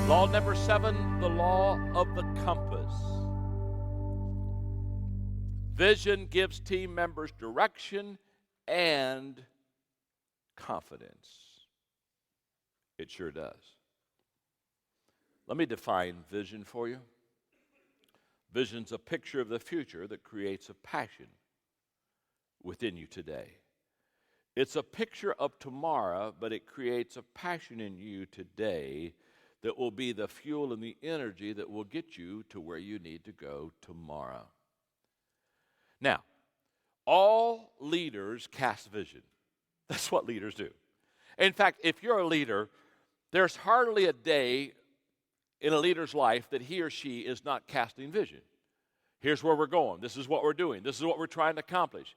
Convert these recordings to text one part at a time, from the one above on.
Law number 7, the law of the compass. Vision gives team members direction and confidence. It sure does. Let me define vision for you. Vision's a picture of the future that creates a passion within you today. It's a picture of tomorrow, but it creates a passion in you today that will be the fuel and the energy that will get you to where you need to go tomorrow. Now, all leaders cast vision. That's what leaders do. In fact, if you're a leader, there's hardly a day in a leader's life that he or she is not casting vision. Here's where we're going. This is what we're doing. This is what we're trying to accomplish.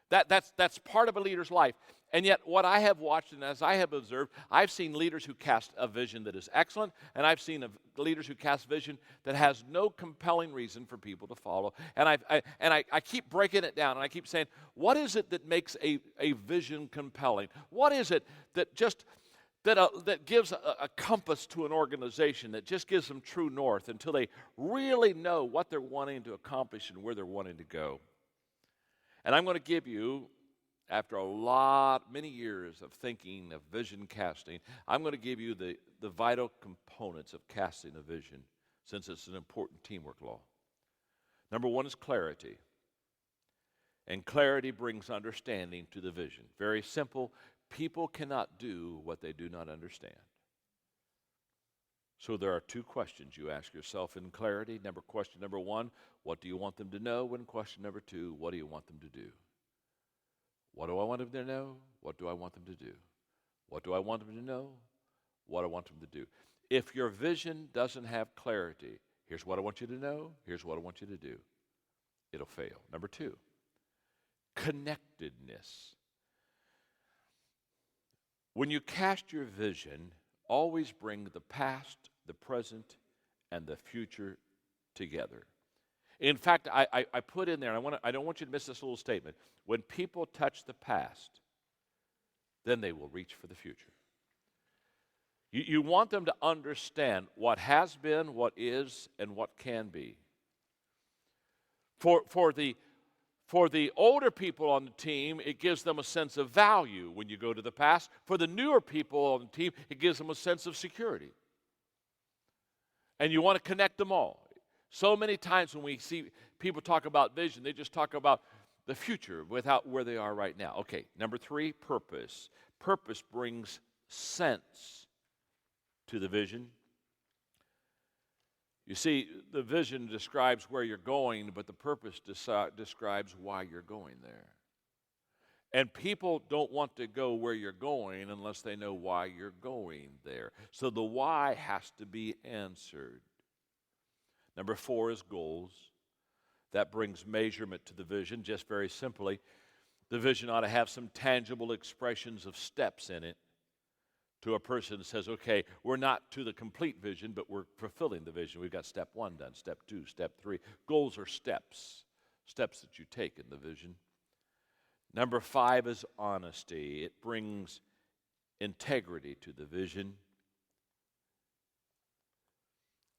That's part of a leader's life. And yet what I have watched and as I have observed, I've seen leaders who cast a vision that is excellent, and I've seen leaders who cast vision that has no compelling reason for people to follow. And I keep breaking it down, and I keep saying, what is it that makes a vision compelling? What is it that just that gives a compass to an organization, that just gives them true north until they really know what they're wanting to accomplish and where they're wanting to go? And I'm going to give you, after many years of thinking of vision casting, I'm going to give you the vital components of casting a vision, since it's an important teamwork law. Number 1 is clarity. And clarity brings understanding to the vision. Very simple. People cannot do what they do not understand. So there are 2 questions you ask yourself in clarity. Question number 1, what do you want them to know? And question number 2, what do you want them to do? What do I want them to know? What do I want them to do? What do I want them to know? What do I want them to do? If your vision doesn't have clarity, here's what I want you to know, here's what I want you to do, it'll fail. Number 2, connectedness. When you cast your vision, always bring the past, the present, and the future together. In fact, I put in there, I don't want you to miss this little statement. When people touch the past, then they will reach for the future. You want them to understand what has been, what is, and what can be. For the older people on the team, it gives them a sense of value when you go to the past. For the newer people on the team, it gives them a sense of security. And you want to connect them all. So many times when we see people talk about vision, they just talk about the future without where they are right now. Okay, number 3, purpose. Purpose brings sense to the vision. You see, the vision describes where you're going, but the purpose describes why you're going there. And people don't want to go where you're going unless they know why you're going there. So the why has to be answered. Number 4 is goals. That brings measurement to the vision. Just very simply, the vision ought to have some tangible expressions of steps in it. To a person that says, okay, we're not to the complete vision, but we're fulfilling the vision. We've got step 1 done, step 2, step 3. Goals are steps that you take in the vision. Number 5 is honesty. It brings integrity to the vision.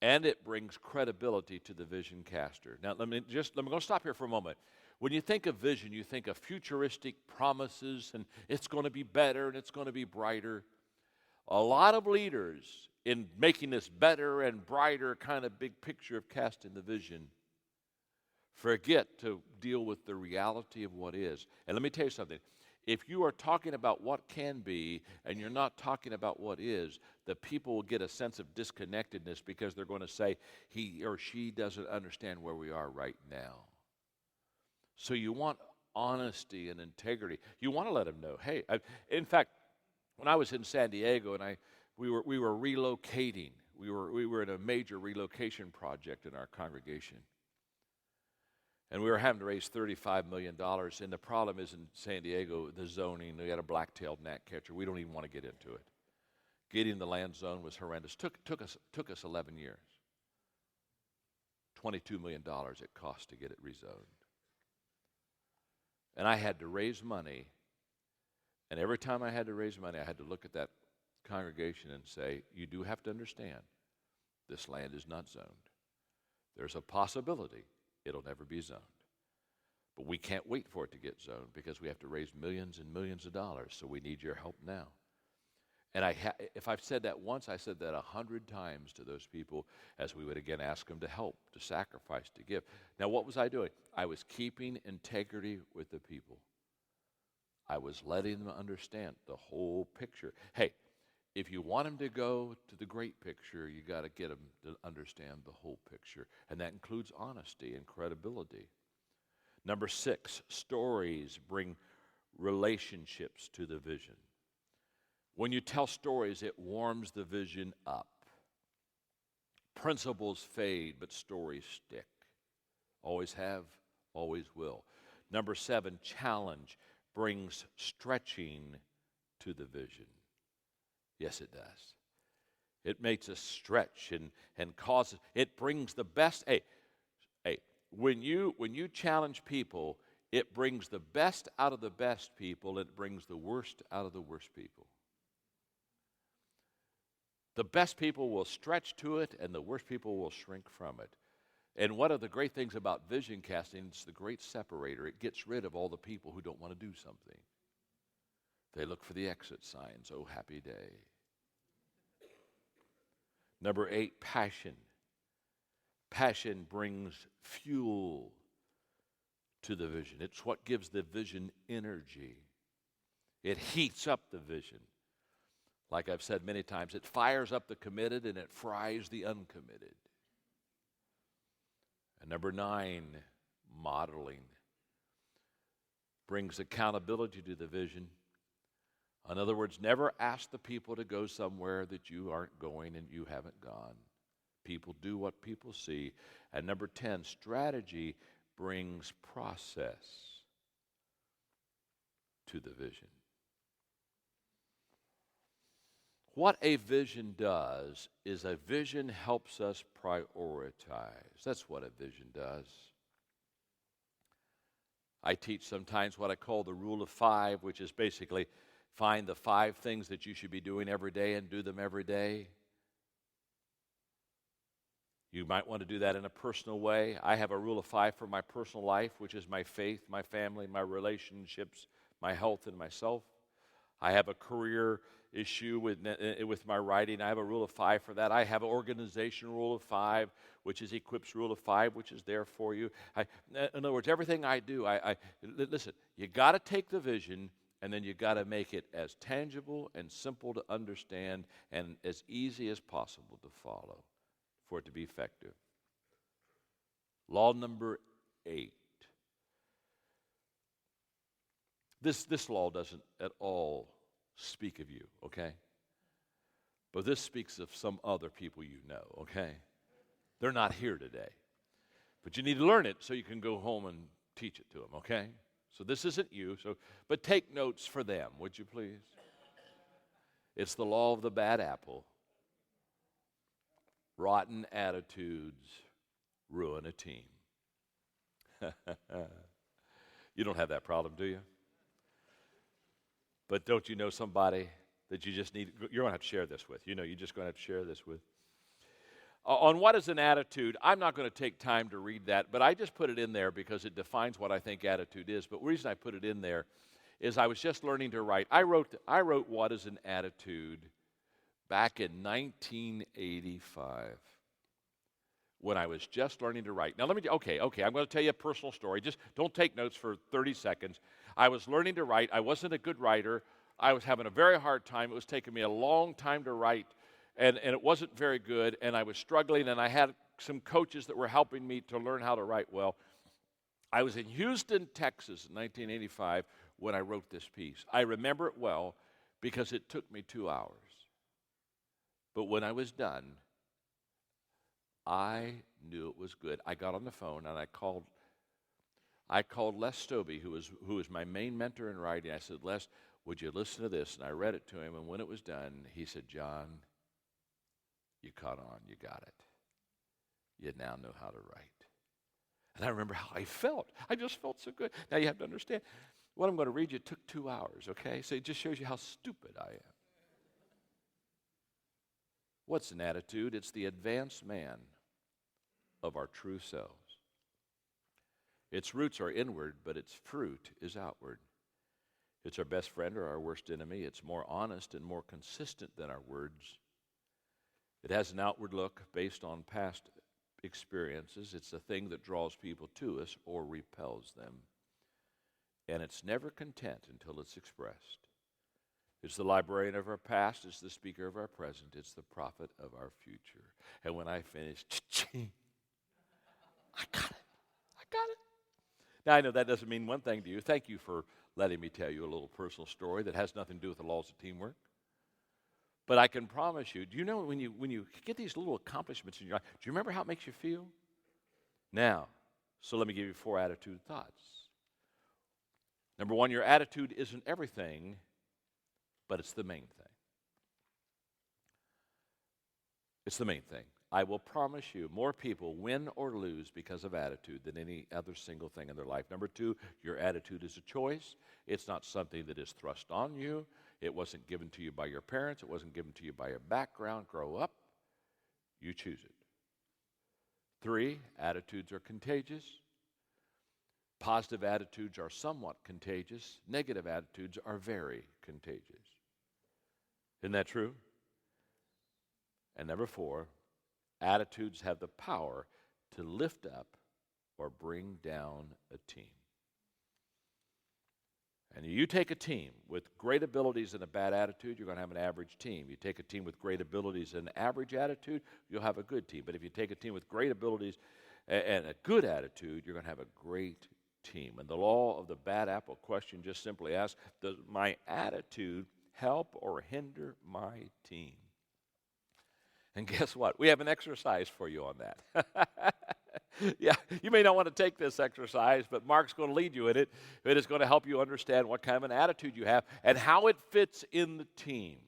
And it brings credibility to the vision caster. Now, let me go stop here for a moment. When you think of vision, you think of futuristic promises, and it's going to be better and it's going to be brighter. A lot of leaders, in making this better and brighter kind of big picture of casting the vision, forget to deal with the reality of what is. And let me tell you something. If you are talking about what can be and you're not talking about what is, the people will get a sense of disconnectedness because they're going to say he or she doesn't understand where we are right now. So you want honesty and integrity. You want to let them know, hey, in fact, when I was in San Diego and we were relocating, we were in a major relocation project in our congregation. And we were having to raise $35 million. And the problem is in San Diego, the zoning, they had a black-tailed gnatcatcher. We don't even want to get into it. Getting the land zone was horrendous. Took us 11 years. $22 million it cost to get it rezoned. And I had to raise money. And every time I had to raise money, I had to look at that congregation and say, you do have to understand, this land is not zoned. There's a possibility it'll never be zoned. But we can't wait for it to get zoned because we have to raise millions and millions of dollars, so we need your help now. And if I've said that once, I said that 100 times to those people as we would again ask them to help, to sacrifice, to give. Now, what was I doing? I was keeping integrity with the people. I was letting them understand the whole picture. Hey, if you want them to go to the great picture, you got to get them to understand the whole picture. And that includes honesty and credibility. Number 6, stories bring relationships to the vision. When you tell stories, it warms the vision up. Principles fade, but stories stick. Always have, always will. Number 7, challenge brings stretching to the vision. Yes, it does. It makes us stretch and causes, it brings the best. Hey, when you challenge people, it brings the best out of the best people, and it brings the worst out of the worst people. The best people will stretch to it, and the worst people will shrink from it. And one of the great things about vision casting, it's the great separator. It gets rid of all the people who don't want to do something. They look for the exit signs. Oh, happy day. Number 8, passion. Passion brings fuel to the vision. It's what gives the vision energy. It heats up the vision. Like I've said many times, it fires up the committed and it fries the uncommitted. And number 9, modeling brings accountability to the vision. In other words, never ask the people to go somewhere that you aren't going and you haven't gone. People do what people see. And number 10, strategy brings process to the vision. What a vision does is a vision helps us prioritize. That's what a vision does. I teach sometimes what I call the rule of 5, which is basically find the 5 things that you should be doing every day and do them every day. You might want to do that in a personal way. I have a rule of 5 for my personal life, which is my faith, my family, my relationships, my health, and myself. I have a career issue with my writing. I have a rule of 5 for that. I have an organization rule of 5, which is Equip's rule of 5, which is there for you. In other words, everything I do, listen, you got to take the vision, and then you got to make it as tangible and simple to understand and as easy as possible to follow for it to be effective. Law number 8. This law doesn't at all speak of you, okay? But this speaks of some other people you know, okay? They're not here today. But you need to learn it so you can go home and teach it to them, okay? So this isn't you, but take notes for them, would you please? It's the law of the bad apple. Rotten attitudes ruin a team. You don't have that problem, do you? But don't you know somebody that you just need? You're going to have to share this with. You know, you're just going to have to share this with. On what is an attitude, I'm not going to take time to read that, but I just put it in there because it defines what I think attitude is. But the reason I put it in there is I was just learning to write. I wrote What is an Attitude back in 1985 when I was just learning to write. Now, I'm going to tell you a personal story. Just don't take notes for 30 seconds. I was learning to write. I wasn't a good writer. I was having a very hard time. It was taking me a long time to write, and it wasn't very good, and I was struggling, and I had some coaches that were helping me to learn how to write well. I was in Houston, Texas in 1985 when I wrote this piece. I remember it well because it took me 2 hours. But when I was done, I knew it was good. I got on the phone and I called Les Stobie, who was my main mentor in writing. I said, Les, would you listen to this? And I read it to him, and when it was done, he said, John, you caught on. You got it. You now know how to write. And I remember how I felt. I just felt so good. Now you have to understand, what I'm going to read you took 2 hours, okay? So it just shows you how stupid I am. What's an attitude? It's the advanced man of our true selves. Its roots are inward, but its fruit is outward. It's our best friend or our worst enemy. It's more honest and more consistent than our words. It has an outward look based on past experiences. It's the thing that draws people to us or repels them. And it's never content until it's expressed. It's the librarian of our past. It's the speaker of our present. It's the prophet of our future. And when I finish, I got it. I got it. Now, I know that doesn't mean one thing to you. Thank you for letting me tell you a little personal story that has nothing to do with the laws of teamwork. But I can promise you, do you know when you get these little accomplishments in your life, do you remember how it makes you feel? Now, so let me give you 4 attitude thoughts. Number 1, your attitude isn't everything, but it's the main thing. It's the main thing. I will promise you, more people win or lose because of attitude than any other single thing in their life. Number 2, your attitude is a choice. It's not something that is thrust on you. It wasn't given to you by your parents. It wasn't given to you by your background. Grow up. You choose it. 3, attitudes are contagious. Positive attitudes are somewhat contagious. Negative attitudes are very contagious. Isn't that true? And number 4, attitudes have the power to lift up or bring down a team. And you take a team with great abilities and a bad attitude, you're going to have an average team. You take a team with great abilities and an average attitude, you'll have a good team. But if you take a team with great abilities and a good attitude, you're going to have a great team. And the law of the bad apple question just simply asks, does my attitude help or hinder my team? And guess what? We have an exercise for you on that. Yeah, you may not want to take this exercise, but Mark's going to lead you in it. It is going to help you understand what kind of an attitude you have and how it fits in the team.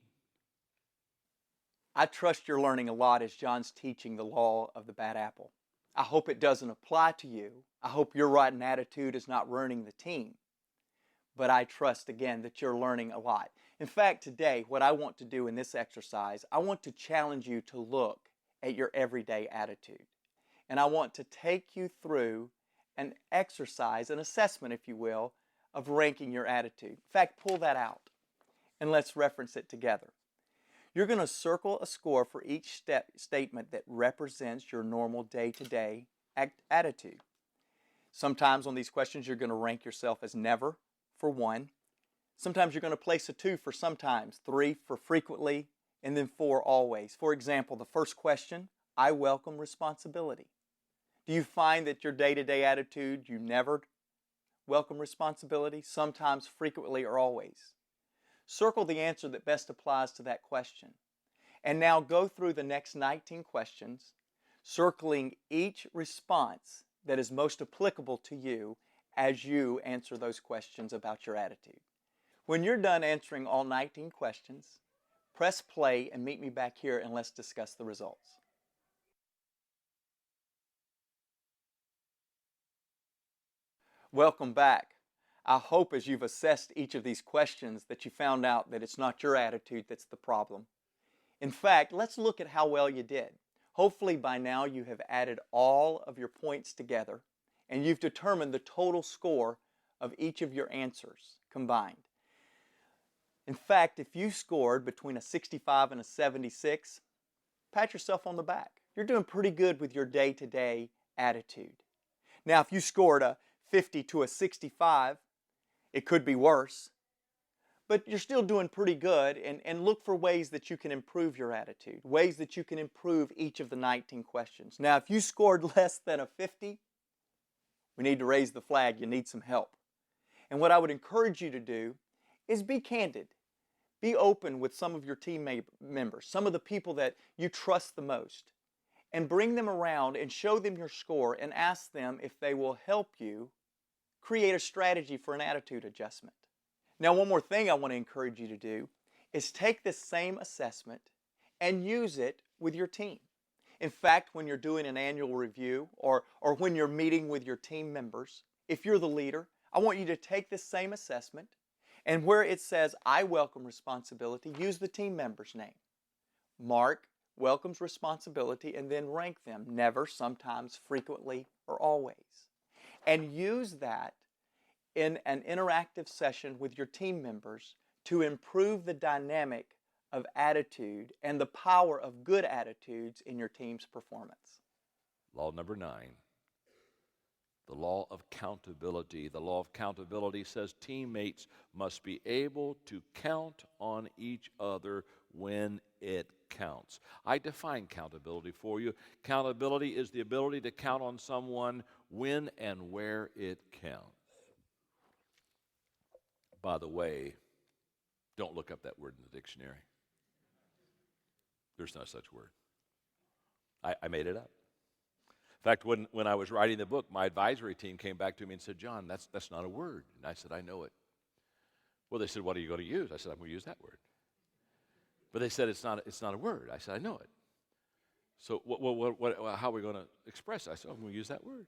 I trust you're learning a lot as John's teaching the law of the bad apple. I hope it doesn't apply to you. I hope your rotten attitude is not ruining the team. But I trust, again, that you're learning a lot. In fact, today, what I want to do in this exercise, I want to challenge you to look at your everyday attitude. And I want to take you through an exercise, an assessment, if you will, of ranking your attitude. In fact, pull that out and let's reference it together. You're going to circle a score for each statement that represents your normal day-to-day attitude. Sometimes on these questions, you're going to rank yourself as never for 1. Sometimes you're going to place a 2 for sometimes, 3 for frequently, and then 4 always. For example, the first question, I welcome responsibility. Do you find that your day-to-day attitude, you never welcome responsibility, sometimes, frequently, or always? Circle the answer that best applies to that question. And now go through the next 19 questions, circling each response that is most applicable to you as you answer those questions about your attitude. When you're done answering all 19 questions, press play and meet me back here and let's discuss the results. Welcome back. I hope as you've assessed each of these questions that you found out that it's not your attitude that's the problem. In fact, let's look at how well you did. Hopefully by now you have added all of your points together and you've determined the total score of each of your answers combined. In fact, if you scored between a 65 and a 76, pat yourself on the back. You're doing pretty good with your day-to-day attitude. Now, if you scored a 50 to a 65, it could be worse, but you're still doing pretty good, and look for ways that you can improve your attitude, ways that you can improve each of the 19 questions. Now, if you scored less than a 50, we need to raise the flag. You need some help. And what I would encourage you to do is be candid. Be open with some of your team members, some of the people that you trust the most, and bring them around and show them your score and ask them if they will help you create a strategy for an attitude adjustment. Now, one more thing I want to encourage you to do is take this same assessment and use it with your team. In fact, when you're doing an annual review or when you're meeting with your team members, if you're the leader, I want you to take this same assessment and where it says, I welcome responsibility, use the team member's name. Mark welcomes responsibility, and then rank them: never, sometimes, frequently, or always. And use that in an interactive session with your team members to improve the dynamic of attitude and the power of good attitudes in your team's performance. Law number 9, the law of accountability. The law of accountability says teammates must be able to count on each other when it counts. I define accountability for you. Accountability is the ability to count on someone when and where it counts. By the way, don't look up that word in the dictionary. There's no such word. I made it up. In fact, when I was writing the book, my advisory team came back to me and said, John, that's not a word. And I said, I know it. Well, they said, what are you going to use? I said, I'm going to use that word. But they said, it's not a word. I said, I know it. So how are we going to express it? I said, I'm going to use that word.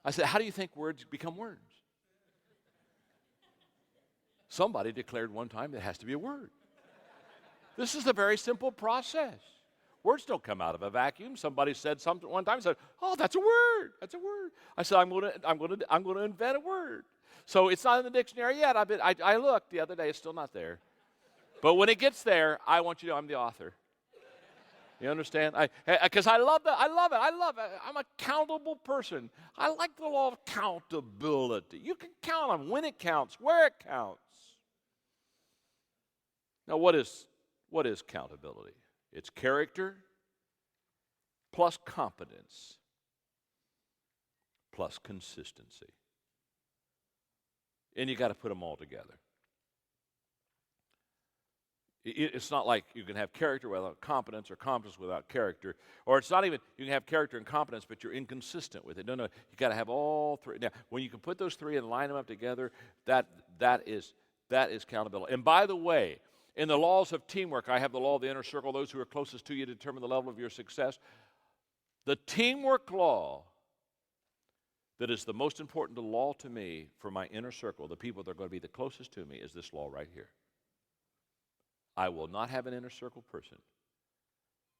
I said, how do you think words become words? Somebody declared one time there has to be a word. This is a very simple process. Words don't come out of a vacuum. Somebody said something one time. Said, "Oh, that's a word. That's a word." I said, "I'm going to invent a word." So it's not in the dictionary yet. I looked the other day. It's still not there. But when it gets there, I want you to know I'm the author. You understand? Because I love that. I love it. I'm an accountable person. I like the law of accountability. You can count on when it counts, where it counts. Now, what is accountability? It's character plus competence plus consistency. And you got to put them all together. It's not like you can have character without competence or competence without character. Or it's not even you can have character and competence, but you're inconsistent with it. No, you got to have all three. Now, when you can put those three and line them up together, that is accountability. And by the way, in the laws of teamwork, I have the law of the inner circle. Those who are closest to you determine the level of your success. The teamwork law that is the most important law to me for my inner circle, the people that are going to be the closest to me, is this law right here. I will not have an inner circle person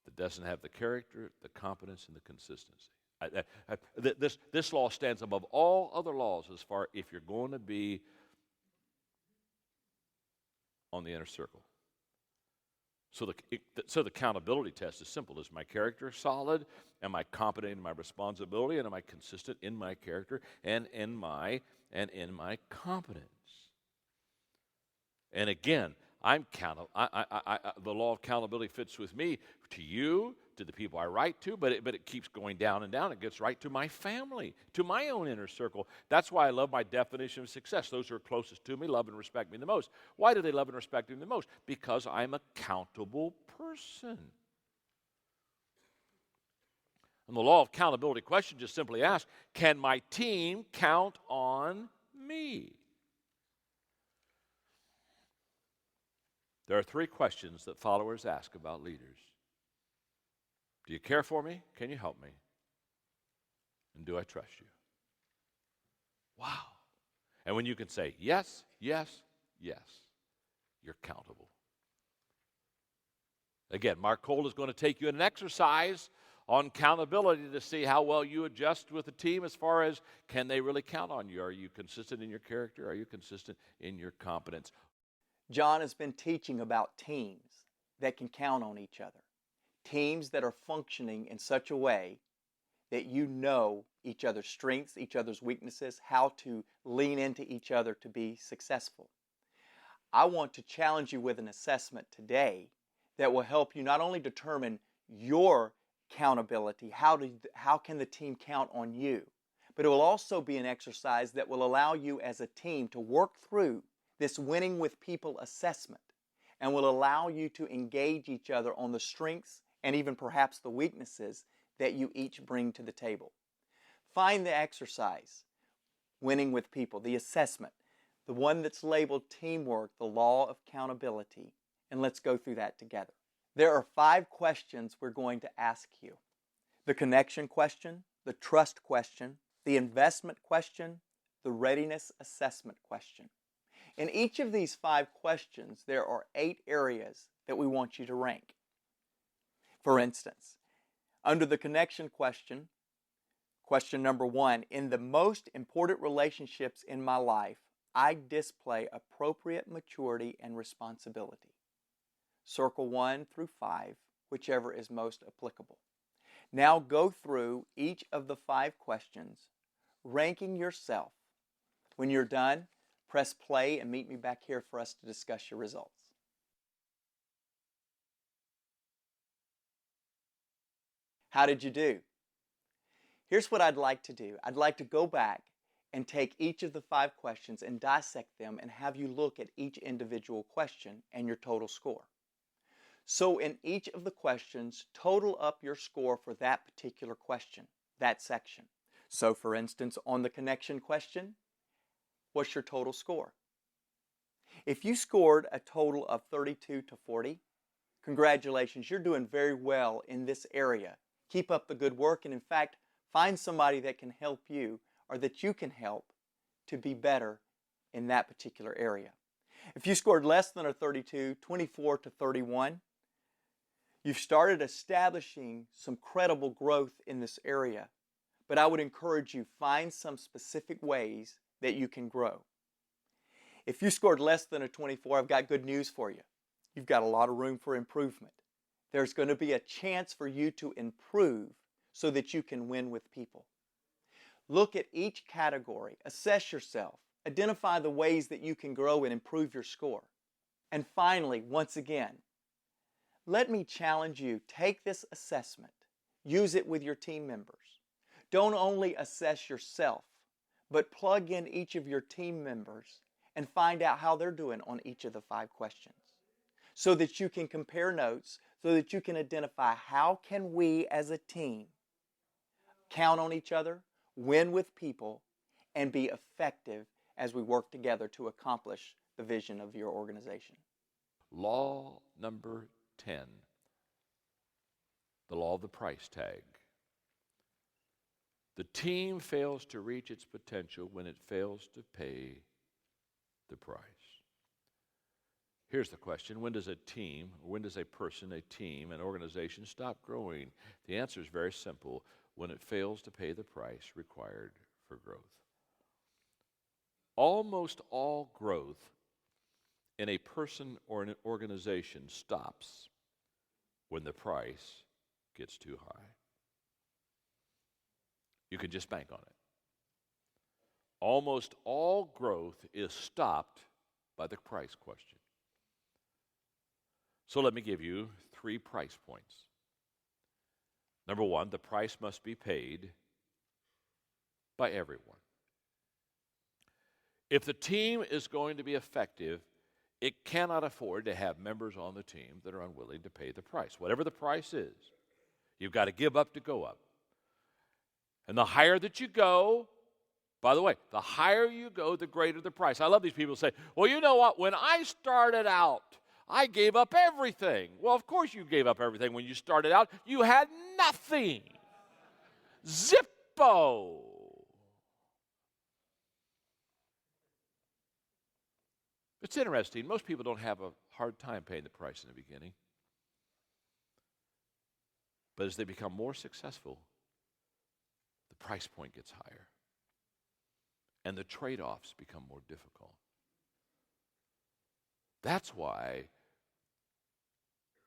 that doesn't have the character, the competence, and the consistency. This law stands above all other laws as far if you're going to be on the inner circle. So the accountability test is simple. Is my character solid? Am I competent in my responsibility? And am I consistent in my character and in my competence? And again, the law of accountability fits with me, to you, to the people I write to, but it keeps going down and down. It gets right to my family, to my own inner circle. That's why I love my definition of success. Those who are closest to me love and respect me the most. Why do they love and respect me the most? Because I'm an accountable person. And the law of accountability question just simply asks, can my team count on me? There are 3 questions that followers ask about leaders. Do you care for me? Can you help me? And do I trust you? Wow. And when you can say yes, yes, yes, you're accountable. Again, Mark Cole is going to take you in an exercise on accountability to see how well you adjust with the team as far as can they really count on you? Are you consistent in your character? Are you consistent in your competence? John has been teaching about teams that can count on each other. Teams that are functioning in such a way that you know each other's strengths, each other's weaknesses, how to lean into each other to be successful. I want to challenge you with an assessment today that will help you not only determine your accountability, how can the team count on you, but it will also be an exercise that will allow you as a team to work through this winning with people assessment and will allow you to engage each other on the strengths and even perhaps the weaknesses that you each bring to the table. Find the exercise, winning with people, the assessment, the one that's labeled teamwork, the law of accountability, and let's go through that together. There are 5 questions we're going to ask you. The connection question, the trust question, the investment question, the readiness assessment question. In each of these 5 questions, there are 8 areas that we want you to rank. For instance, under the connection question, question number 1, in the most important relationships in my life, I display appropriate maturity and responsibility. Circle 1 through 5, whichever is most applicable. Now go through each of the 5 questions, ranking yourself. When you're done, press play and meet me back here for us to discuss your results. How did you do? Here's what I'd like to do. I'd like to go back and take each of the 5 questions and dissect them and have you look at each individual question and your total score. So in each of the questions, total up your score for that particular question, that section. So for instance, on the connection question, what's your total score? If you scored a total of 32 to 40, congratulations, you're doing very well in this area. Keep up the good work, and in fact, find somebody that can help you or that you can help to be better in that particular area. If you scored less than a 32, 24 to 31, you've started establishing some credible growth in this area, but I would encourage you, find some specific ways that you can grow. If you scored less than a 24, I've got good news for you. You've got a lot of room for improvement. There's going to be a chance for you to improve so that you can win with people. Look at each category, assess yourself, identify the ways that you can grow and improve your score. And finally, once again, let me challenge you, take this assessment, use it with your team members. Don't only assess yourself, but plug in each of your team members and find out how they're doing on each of the 5 questions so that you can compare notes, so that you can identify how can we as a team count on each other, win with people, and be effective as we work together to accomplish the vision of your organization. Law number 10, the law of the price tag. The team fails to reach its potential when it fails to pay the price. Here's the question: when does a team, or when does a person, a team, an organization stop growing? The answer is very simple: when it fails to pay the price required for growth. Almost all growth in a person or an organization stops when the price gets too high. You can just bank on it. Almost all growth is stopped by the price question. So let me give you 3 price points. Number 1, the price must be paid by everyone. If the team is going to be effective, it cannot afford to have members on the team that are unwilling to pay the price. Whatever the price is, you've got to give up to go up. And the higher that you go, by the way, the higher you go, the greater the price. I love these people who say, well, you know what, when I started out, I gave up everything. Well, of course you gave up everything when you started out. You had nothing. Zippo. It's interesting. Most people don't have a hard time paying the price in the beginning. But as they become more successful, the price point gets higher. And the trade-offs become more difficult. That's why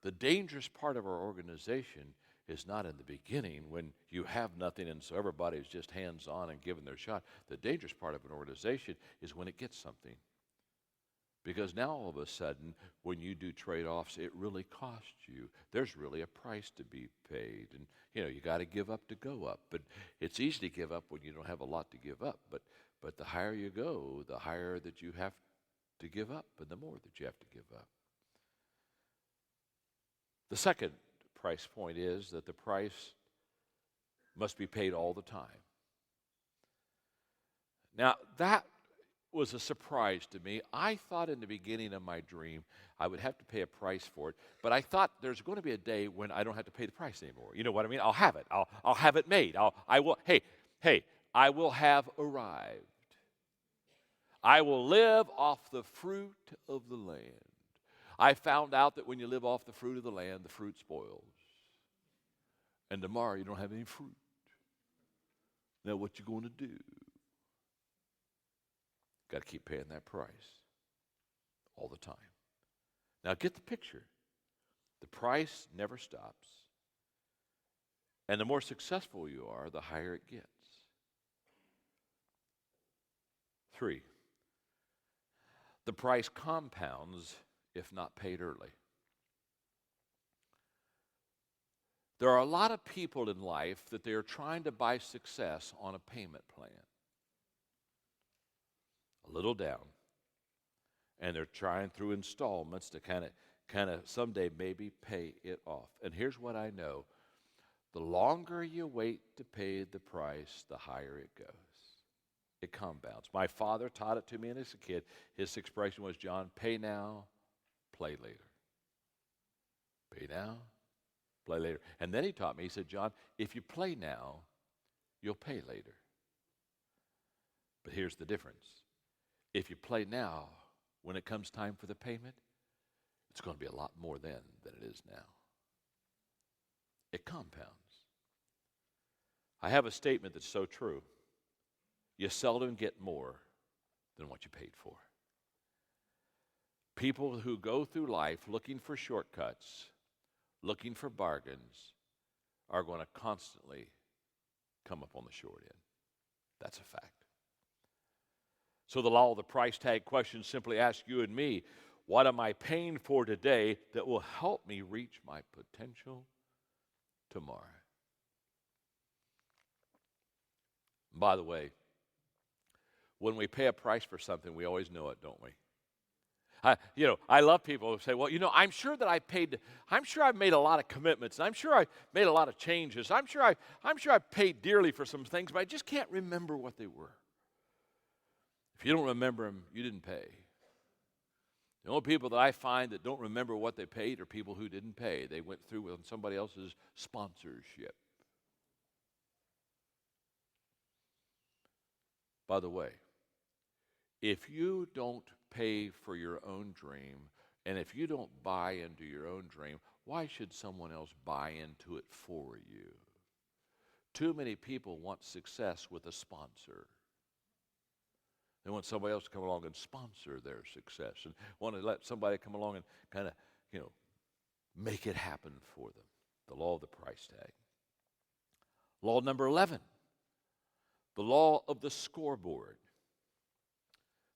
the dangerous part of our organization is not in the beginning when you have nothing and so everybody's just hands-on and giving their shot. The dangerous part of an organization is when it gets something. Because now all of a sudden, when you do trade-offs, it really costs you. There's really a price to be paid. And, you got to give up to go up. But it's easy to give up when you don't have a lot to give up. But the higher you go, the higher that you have to give up and the more that you have to give up. The second price point is that the price must be paid all the time. Now, that was a surprise to me. I thought in the beginning of my dream I would have to pay a price for it, but I thought there's going to be a day when I don't have to pay the price anymore. You know what I mean? I'll have it. I'll have it made. I will have arrived. I will live off the fruit of the land. I found out that when you live off the fruit of the land, the fruit spoils. and tomorrow you don't have any fruit. Now what you going to do? Got to keep paying that price all the time. Now get the picture. The price never stops. And the more successful you are, the higher it gets. 3, the price compounds if not paid early. There are a lot of people in life that they are trying to buy success on a payment plan. A little down. And they're trying through installments to kind of someday maybe pay it off. And here's what I know. The longer you wait to pay the price, the higher it goes. It compounds. My father taught it to me as a kid. His expression was, John, pay now, play later. Pay now, play later. And then he taught me, he said, John, if you play now, you'll pay later. But here's the difference. If you play now, when it comes time for the payment, it's going to be a lot more then than it is now. It compounds. I have a statement that's so true. You seldom get more than what you paid for. People who go through life looking for shortcuts, looking for bargains, are going to constantly come up on the short end. That's a fact. So the law of the price tag question simply asks you and me, what am I paying for today that will help me reach my potential tomorrow? By the way, when we pay a price for something, we always know it, don't we? I love people who say, well, I'm sure I've made a lot of commitments, and I'm sure I made a lot of changes. I'm sure I've paid dearly for some things, but I just can't remember what they were. If you don't remember them, you didn't pay. The only people that I find that don't remember what they paid are people who didn't pay. They went through with somebody else's sponsorship. By the way, if you don't pay for your own dream, and if you don't buy into your own dream, why should someone else buy into it for you? Too many people want success with a sponsor. They want somebody else to come along and sponsor their success and want to let somebody come along and kind of, make it happen for them. The law of the price tag. Law number 11, the law of the scoreboard.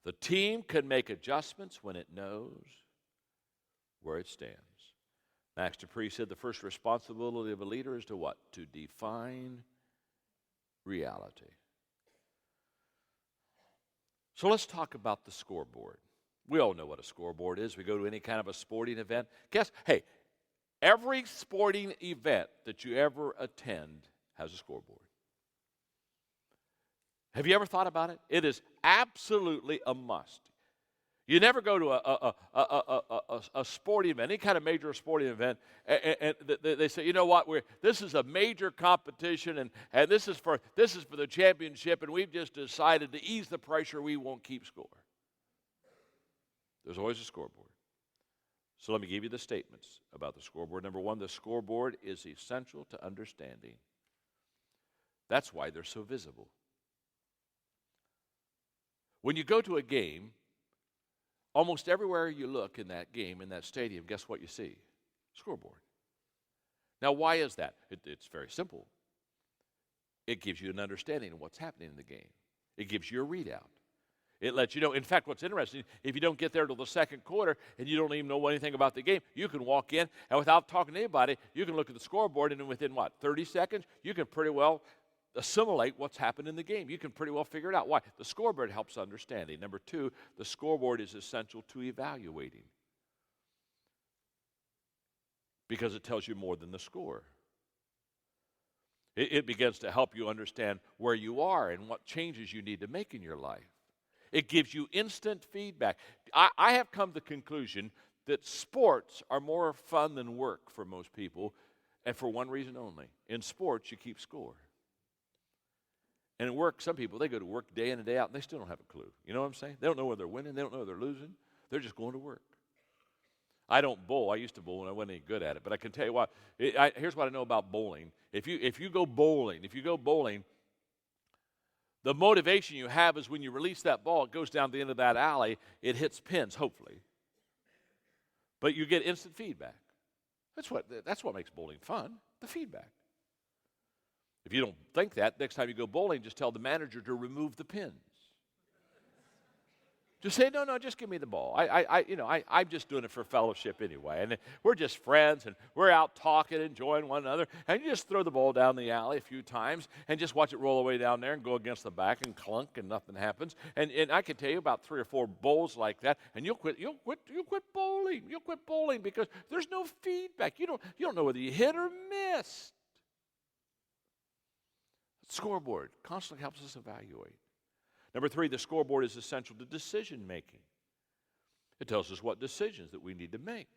The team can make adjustments when it knows where it stands. Max Dupree said the first responsibility of a leader is to what? To define reality. So let's talk about the scoreboard. We all know what a scoreboard is. We go to any kind of a sporting event. Every sporting event that you ever attend has a scoreboard. Have you ever thought about it? It is absolutely a must. You never go to a sporting event, any kind of major sporting event, and they say, you know what, this is a major competition, and this is for the championship, and we've just decided to ease the pressure, we won't keep score. There's always a scoreboard. So let me give you the statements about the scoreboard. Number 1, the scoreboard is essential to understanding. That's why they're so visible. When you go to a game, almost everywhere you look in that game, in that stadium, guess what you see? Scoreboard. Now, why is that? It's very simple. It gives you an understanding of what's happening in the game. It gives you a readout. It lets you know. In fact, what's interesting, if you don't get there till the second quarter and you don't even know anything about the game, you can walk in, and without talking to anybody, you can look at the scoreboard, and within, 30 seconds, you can pretty well assimilate what's happened in the game. You can pretty well figure it out. Why? The scoreboard helps understanding. Number 2, the scoreboard is essential to evaluating because it tells you more than the score. It begins to help you understand where you are and what changes you need to make in your life. It gives you instant feedback. I have come to the conclusion that sports are more fun than work for most people, and for one reason only. In sports, you keep score. And in work, some people, they go to work day in and day out, and they still don't have a clue. You know what I'm saying? They don't know whether they're winning. They don't know whether they're losing. They're just going to work. I don't bowl. I used to bowl and I wasn't any good at it. But I can tell you what. Here's what I know about bowling. If you go bowling, the motivation you have is when you release that ball, it goes down the end of that alley. It hits pins, hopefully. But you get instant feedback. That's what makes bowling fun. The feedback. If you don't think that, next time you go bowling, just tell the manager to remove the pins. Just say, no, just give me the ball. I'm just doing it for fellowship anyway. And we're just friends, and we're out talking, enjoying one another. And you just throw the ball down the alley a few times and just watch it roll away down there and go against the back and clunk and nothing happens. And I can tell you about 3 or 4 bowls like that, and you'll quit bowling. You'll quit bowling because there's no feedback. You don't know whether you hit or missed. Scoreboard constantly helps us evaluate. Number 3, the scoreboard is essential to decision making. It tells us what decisions that we need to make.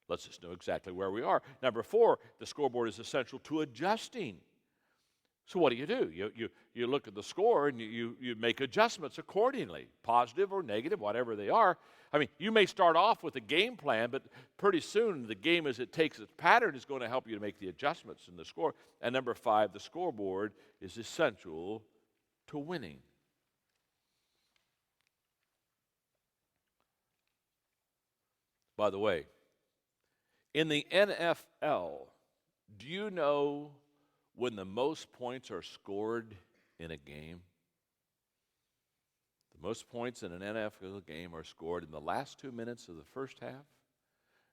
Lets us know exactly where we are. Number 4, the scoreboard is essential to adjusting. So what do? You look at the score and you make adjustments accordingly, positive or negative, whatever they are. I mean, you may start off with a game plan, but pretty soon the game as it takes its pattern is going to help you to make the adjustments in the score. And number 5, the scoreboard is essential to winning. By the way, in the NFL, do you know when the most points are scored in a game? The most points in an NFL game are scored in the last 2 minutes of the first half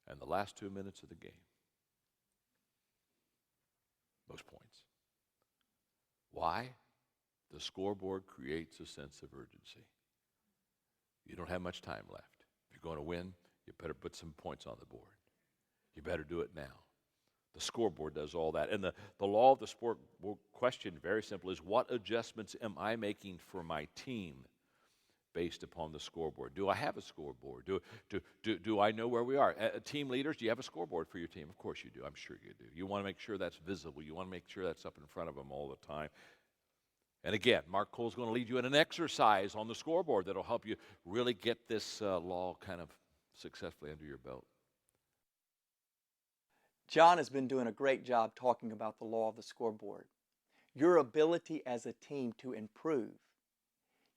and the last 2 minutes of the game. Most points. Why? The scoreboard creates a sense of urgency. You don't have much time left. If you're going to win, you better put some points on the board. You better do it now. The scoreboard does all that. And the law of the sport question, very simple, is what adjustments am I making for my team based upon the scoreboard? Do I have a scoreboard? Do I know where we are? Team leaders, do you have a scoreboard for your team? Of course you do. I'm sure you do. You want to make sure that's visible. You want to make sure that's up in front of them all the time. And again, Mark Cole's going to lead you in an exercise on the scoreboard that'll help you really get this law kind of successfully under your belt. John has been doing a great job talking about the law of the scoreboard. Your ability as a team to improve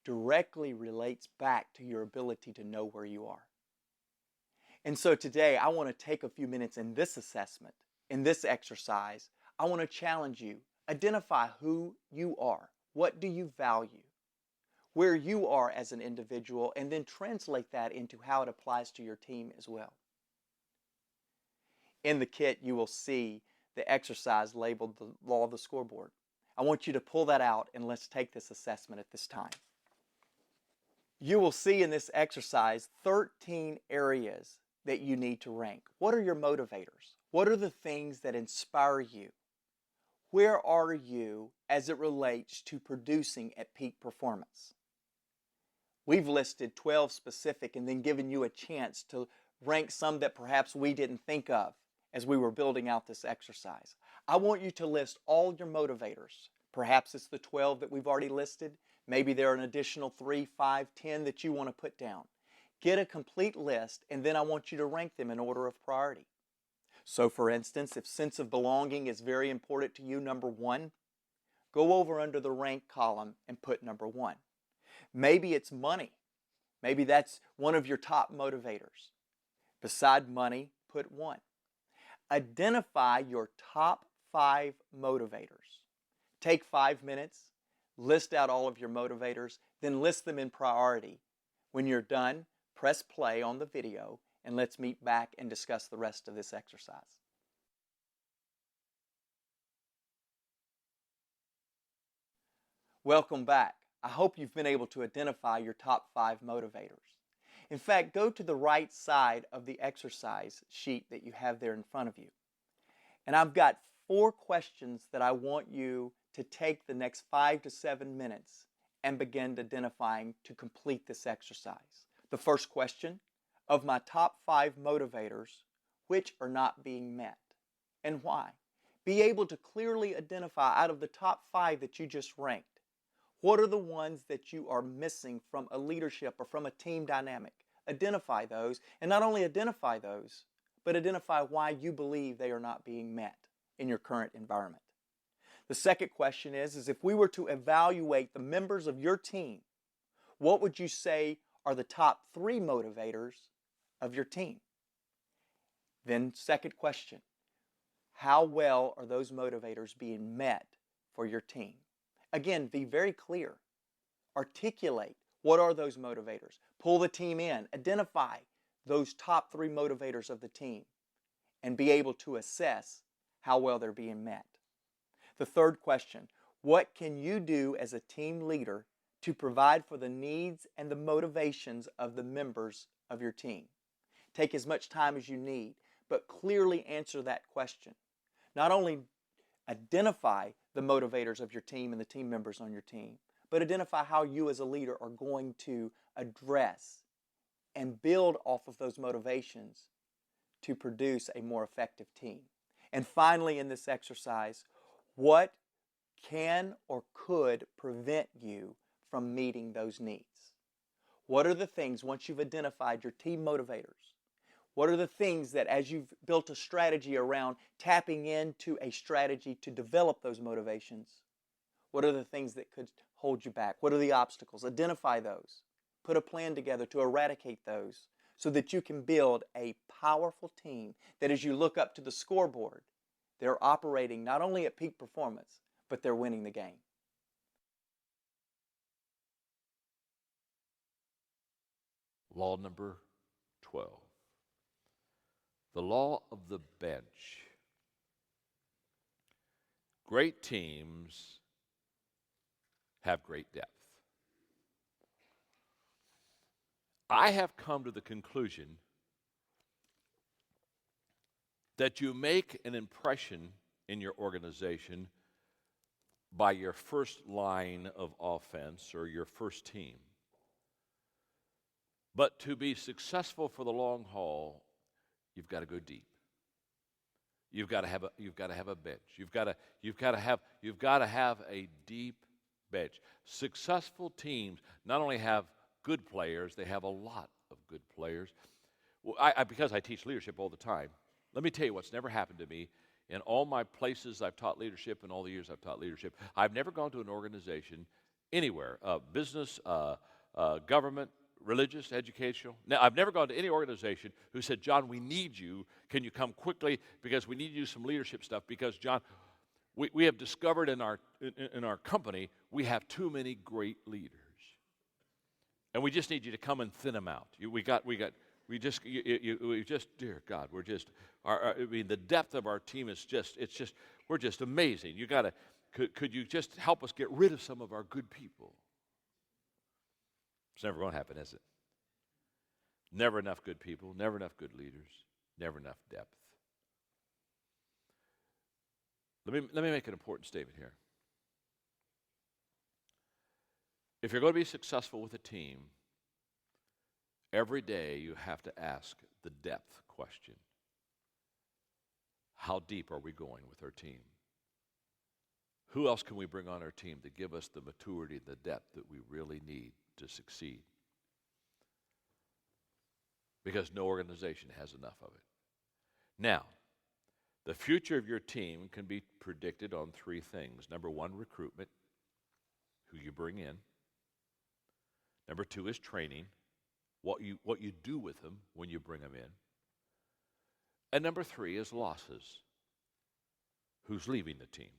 directly relates back to your ability to know where you are. And so today, I want to take a few minutes in this assessment, in this exercise. I want to challenge you. Identify who you are. What do you value? Where you are as an individual, and then translate that into how it applies to your team as well. In the kit, you will see the exercise labeled the law of the scoreboard. I want you to pull that out and let's take this assessment at this time. You will see in this exercise 13 areas that you need to rank. What are your motivators? What are the things that inspire you? Where are you as it relates to producing at peak performance? We've listed 12 specific and then given you a chance to rank some that perhaps we didn't think of as we were building out this exercise. I want you to list all your motivators. Perhaps it's the 12 that we've already listed. Maybe there are an additional 3, 5, 10 that you want to put down. Get a complete list, and then I want you to rank them in order of priority. So for instance, if sense of belonging is very important to you, number 1, go over under the rank column and put number 1. Maybe it's money. Maybe that's one of your top motivators. Beside money, put 1. Identify your top 5 motivators. Take 5 minutes, list out all of your motivators, then list them in priority. When you're done, press play on the video, and let's meet back and discuss the rest of this exercise. Welcome back. I hope you've been able to identify your top 5 motivators. In fact, go to the right side of the exercise sheet that you have there in front of you. And I've got 4 questions that I want you to take the next 5 to 7 minutes and begin identifying to complete this exercise. The first question, of my top 5 motivators, which are not being met and why? Be able to clearly identify out of the top 5 that you just ranked, what are the ones that you are missing from a leadership or from a team dynamic? identify those, and not only identify those, but identify why you believe they are not being met in your current environment. The second question is if we were to evaluate the members of your team, what would you say are the top 3 motivators of your team? Then second question, how well are those motivators being met for your team? Again, be very clear. Articulate what are those motivators. Pull the team in. Identify those top 3 motivators of the team and be able to assess how well they're being met. The third question, what can you do as a team leader to provide for the needs and the motivations of the members of your team? Take as much time as you need, but clearly answer that question. Not only identify the motivators of your team and the team members on your team, but identify how you as a leader are going to address and build off of those motivations to produce a more effective team. And finally, in this exercise, what can or could prevent you from meeting those needs? What are the things, once you've identified your team motivators, what are the things that as you've built a strategy around tapping into a strategy to develop those motivations, what are the things that could hold you back? What are the obstacles? Identify those. Put a plan together to eradicate those so that you can build a powerful team that as you look up to the scoreboard, they're operating not only at peak performance, but they're winning the game. Law number 12. The law of the bench. Great teams have great depth. I have come to the conclusion that you make an impression in your organization by your first line of offense or your first team. But to be successful for the long haul, you've got to go deep. You've got to have a bench. You've got to have a deep bench. Successful teams not only have good players, they have a lot of good players. Well, because I teach leadership all the time, let me tell you what's never happened to me in all my places I've taught leadership and all the years I've taught leadership. I've never gone to an organization anywhere, business, government, religious, educational. Now, I've never gone to any organization who said, John, we need you. Can you come quickly because we need you some leadership stuff because, John, we have discovered in our company we have too many great leaders. And we just need you to come and thin them out. We just, dear God, we're just, the depth of our team is we're just amazing. Could you just help us get rid of some of our good people? It's never going to happen, is it? Never enough good people, never enough good leaders, never enough depth. Let me make an important statement here. If you're going to be successful with a team, every day you have to ask the depth question. How deep are we going with our team? Who else can we bring on our team to give us the maturity, the depth that we really need to succeed? Because no organization has enough of it. Now, the future of your team can be predicted on 3 things. Number 1, recruitment, who you bring in. Number 2 is training, what you do with them when you bring them in. And number 3 is losses, who's leaving the team.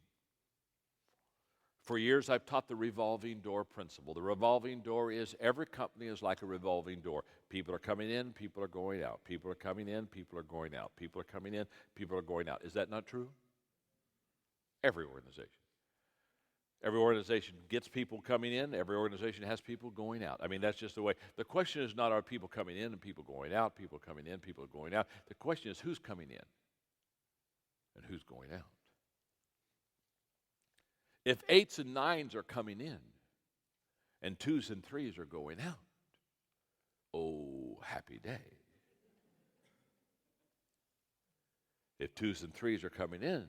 For years, I've taught the revolving door principle. The revolving door is every company is like a revolving door. People are coming in, people are going out. People are coming in, people are going out. People are coming in, people are going out. Is that not true? Every organization. Every organization gets people coming in. Every organization has people going out. I mean, that's just the way. The question is not are people coming in and people going out, people coming in, people going out. The question is who's coming in and who's going out. If 8s and 9s are coming in and 2s and 3s are going out, oh, happy day. If 2s and 3s are coming in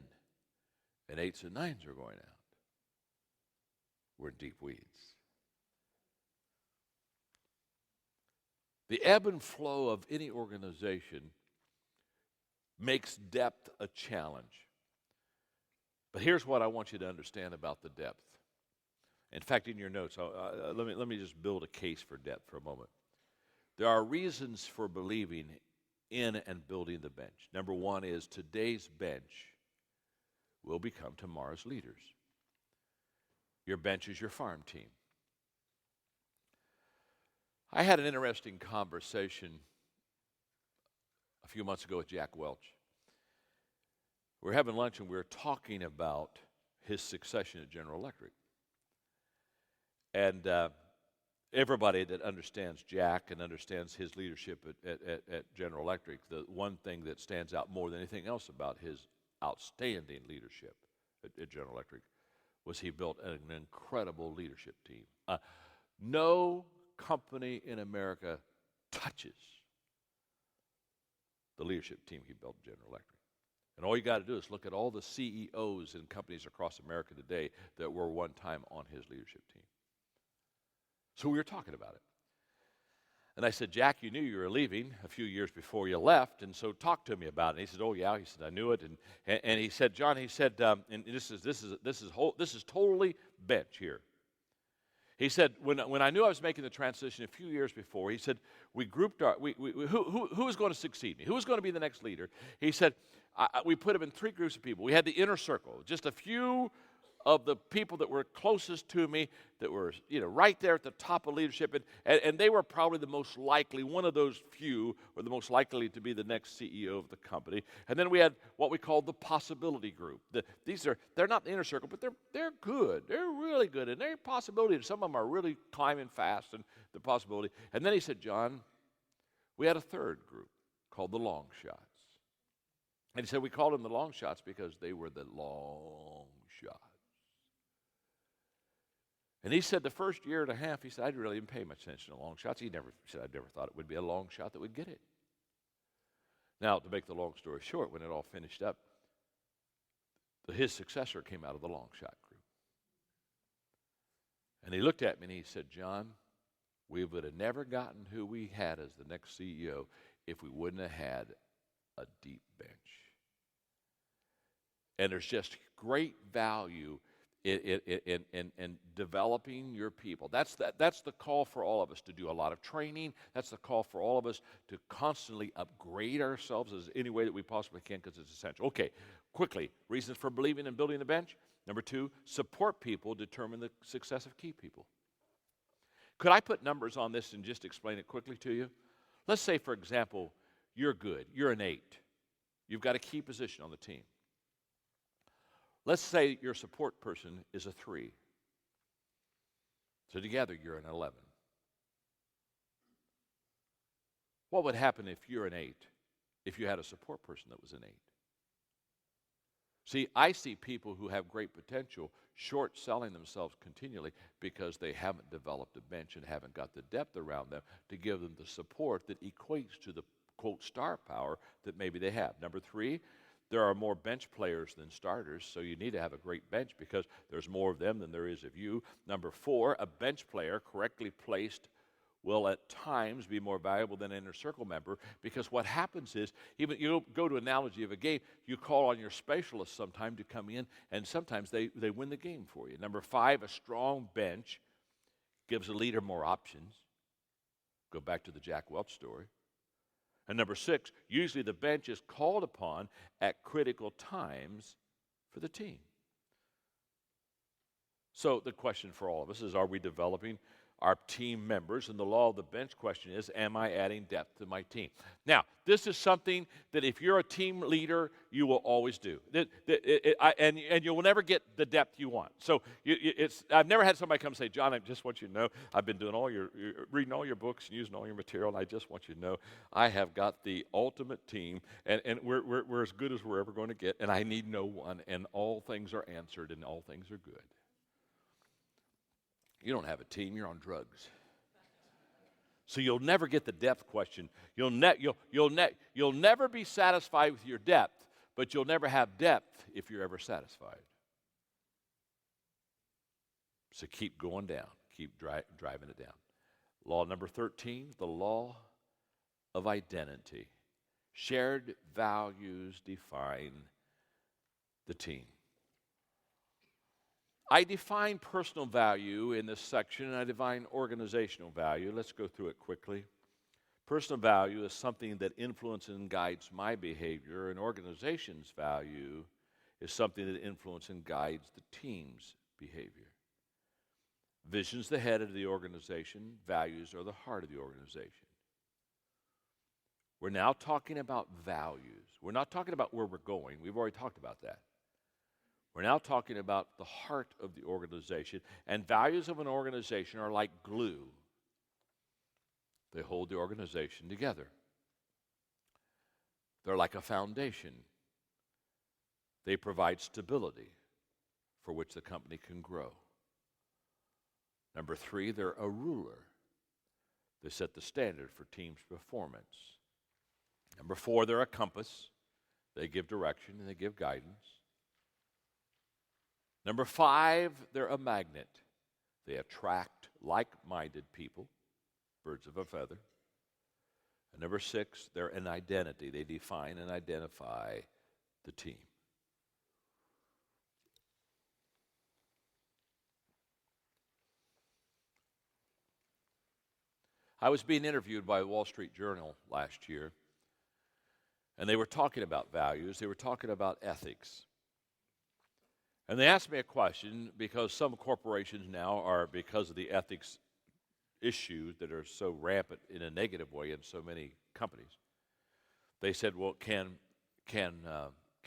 and 8s and 9s are going out, we're in deep weeds. The ebb and flow of any organization makes depth a challenge. But here's what I want you to understand about the depth. In fact, in your notes, let me just build a case for depth for a moment. There are reasons for believing in and building the bench. Number one is today's bench will become tomorrow's leaders. Your bench is your farm team. I had an interesting conversation a few months ago with Jack Welch. We were having lunch and we were talking about his succession at General Electric. And everybody that understands Jack and understands his leadership at General Electric, the one thing that stands out more than anything else about his outstanding leadership at General Electric was he built an incredible leadership team. No company in America touches the leadership team he built at General Electric. And all you got to do is look at all the CEOs in companies across America today that were one time on his leadership team. So we were talking about it. And I said, Jack, you knew you were leaving a few years before you left, and so talk to me about it. And he said, oh yeah. He said, I knew it. And he said, John, he said, and this is totally bench here. He said, when I knew I was making the transition a few years before, he said, we grouped who was going to succeed me? Who was going to be the next leader? He said, we put them in three groups of people. We had the inner circle, just a few of the people that were closest to me, that were right there at the top of leadership, and they were probably the most likely, one of those few were the most likely to be the next CEO of the company. And then we had what we called the possibility group. They're not the inner circle, but they're good. They're really good, and they're possibility, and some of them are really climbing fast, and the possibility. And then he said, John, we had a third group called the long shots. And he said we called them the long shots because they were the long shots. And he said the first year and a half, he said, I really didn't pay much attention to long shots. He said, I never thought it would be a long shot that would get it. Now, to make the long story short, when it all finished up, his successor came out of the long shot group. And he looked at me and he said, John, we would have never gotten who we had as the next CEO if we wouldn't have had a deep bench. And there's just great value in developing your people. That's the call for all of us, to do a lot of training. That's the call for all of us to constantly upgrade ourselves as any way that we possibly can, because it's essential. Okay, quickly, reasons for believing in building the bench. Number two, support people determine the success of key people. Could I put numbers on this and just explain it quickly to you? Let's say, for example, you're good. You're an 8. You've got a key position on the team. Let's say your support person is a 3. So together you're an 11. What would happen if you're an 8 if you had a support person that was an 8? See, I see people who have great potential short-selling themselves continually because they haven't developed a bench and haven't got the depth around them to give them the support that equates to the, quote, star power that maybe they have. Number 3, there are more bench players than starters, so you need to have a great bench because there's more of them than there is of you. Number 4, a bench player correctly placed will at times be more valuable than an inner circle member, because what happens is, even you go to analogy of a game, you call on your specialist sometime to come in, and sometimes they win the game for you. Number 5, a strong bench gives a leader more options. Go back to the Jack Welch story. And number 6, usually the bench is called upon at critical times for the team. So the question for all of us is, are we developing our team members? And the law of the bench question is, am I adding depth to my team? Now, this is something that if you're a team leader, you will always do. And you will never get the depth you want. So I've never had somebody come say, John, I just want you to know, I've been doing reading all your books and using all your material, and I just want you to know I have got the ultimate team, and we're as good as we're ever going to get, and I need no one, and all things are answered, and all things are good. You don't have a team, you're on drugs. So you'll never get the depth question. You'll never be satisfied with your depth, but you'll never have depth if you're ever satisfied. So keep going down. Keep driving it down. Law number 13, the law of identity. Shared values define the team. I define personal value in this section, and I define organizational value. Let's go through it quickly. Personal value is something that influences and guides my behavior, and organization's value is something that influences and guides the team's behavior. Vision's the head of the organization, values are the heart of the organization. We're now talking about values. We're not talking about where we're going. We've already talked about that. We're now talking about the heart of the organization, and values of an organization are like glue. They hold the organization together. They're like a foundation. They provide stability for which the company can grow. Number 3, they're a ruler. They set the standard for team's performance. Number 4, they're a compass. They give direction and they give guidance. Number 5, they're a magnet. They attract like-minded people, birds of a feather. And number 6, they're an identity. They define and identify the team. I was being interviewed by the Wall Street Journal last year, and they were talking about values. They were talking about ethics. And they asked me a question because some corporations now are, because of the ethics issues that are so rampant in a negative way in so many companies, they said, well, can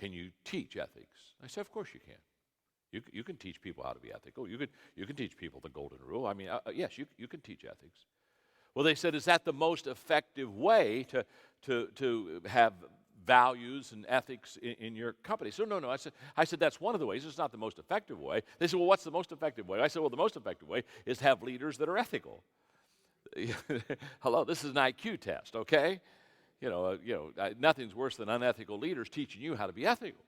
you teach ethics? I said, of course you can. You can teach people how to be ethical. You can teach people the golden rule. I mean, yes, you can teach ethics. Well, they said, is that the most effective way to have values and ethics in your company? So no. I said that's one of the ways. It's not the most effective way. They said, well, what's the most effective way? I said, well, the most effective way is to have leaders that are ethical. Hello, this is an IQ test, okay? Nothing's worse than unethical leaders teaching you how to be ethical.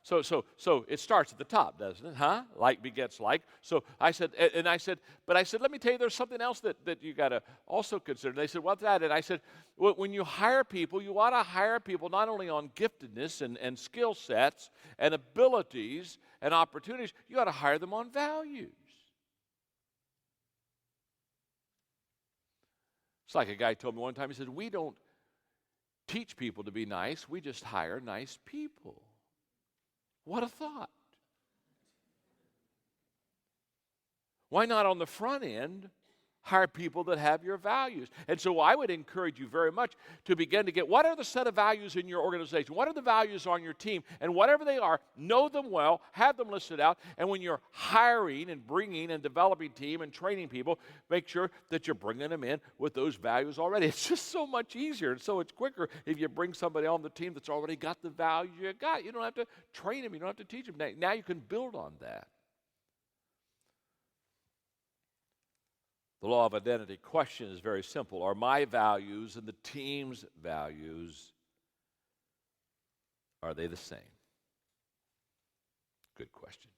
So it starts at the top, doesn't it? Huh? Like begets like. So I said, let me tell you, there's something else that you got to also consider. And they said, what's that? And I said, well, when you hire people, you ought to hire people not only on giftedness and skill sets and abilities and opportunities, you ought to hire them on values. It's like a guy told me one time, he said, we don't teach people to be nice, we just hire nice people. What a thought. Why not on the front end hire people that have your values? And so I would encourage you very much to begin to get, what are the set of values in your organization? What are the values on your team? And whatever they are, know them well, have them listed out, and when you're hiring and bringing and developing team and training people, make sure that you're bringing them in with those values already. It's just so much easier and so much quicker if you bring somebody on the team that's already got the values you got. You don't have to train them. You don't have to teach them. Now you can build on that. The law of identity question is very simple. Are my values and the team's values, are they the same? Good question.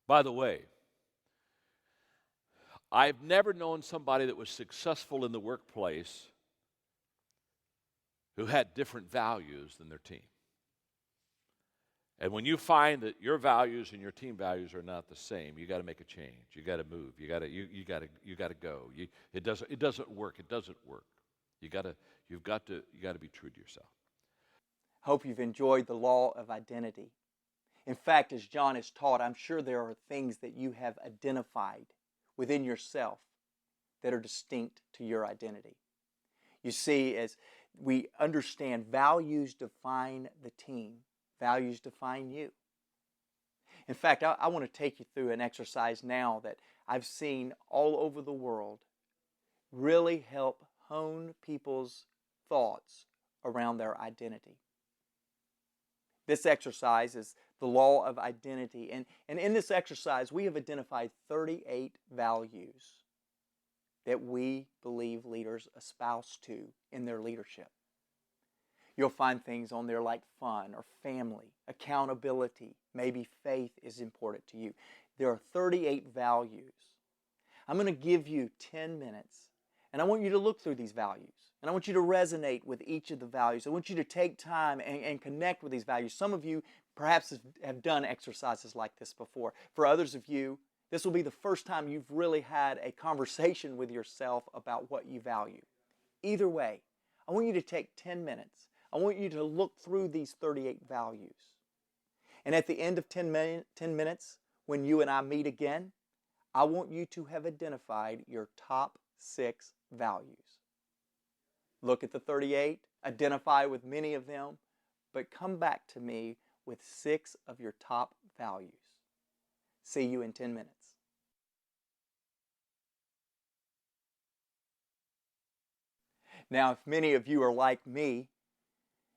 By the way, I've never known somebody that was successful in the workplace who had different values than their team. And when you find that your values and your team values are not the same, you got to make a change. You got to move. You got to go. It doesn't work. It doesn't work. You got to be true to yourself. Hope you've enjoyed the law of identity. In fact, as John has taught, I'm sure there are things that you have identified within yourself that are distinct to your identity. You see, as we understand, values define the team. Values define you. In fact, I want to take you through an exercise now that I've seen all over the world really help hone people's thoughts around their identity. This exercise is the law of identity. And in this exercise, we have identified 38 values that we believe leaders espouse to in their leadership. You'll find things on there like fun or family, accountability, maybe faith is important to you. There are 38 values. I'm going to give you 10 minutes, And I want you to look through these values. And I want you to resonate with each of the values. I want you to take time and connect with these values. Some of you perhaps have done exercises like this before. For others of you, this will be the first time you've really had a conversation with yourself about what you value. Either way, I want you to take 10 minutes. I want you to look through these 38 values. And at the end of 10 minutes, when you and I meet again, I want you to have identified your top 6 values. Look at the 38, identify with many of them, but come back to me with 6 of your top values. See you in 10 minutes. Now, if many of you are like me,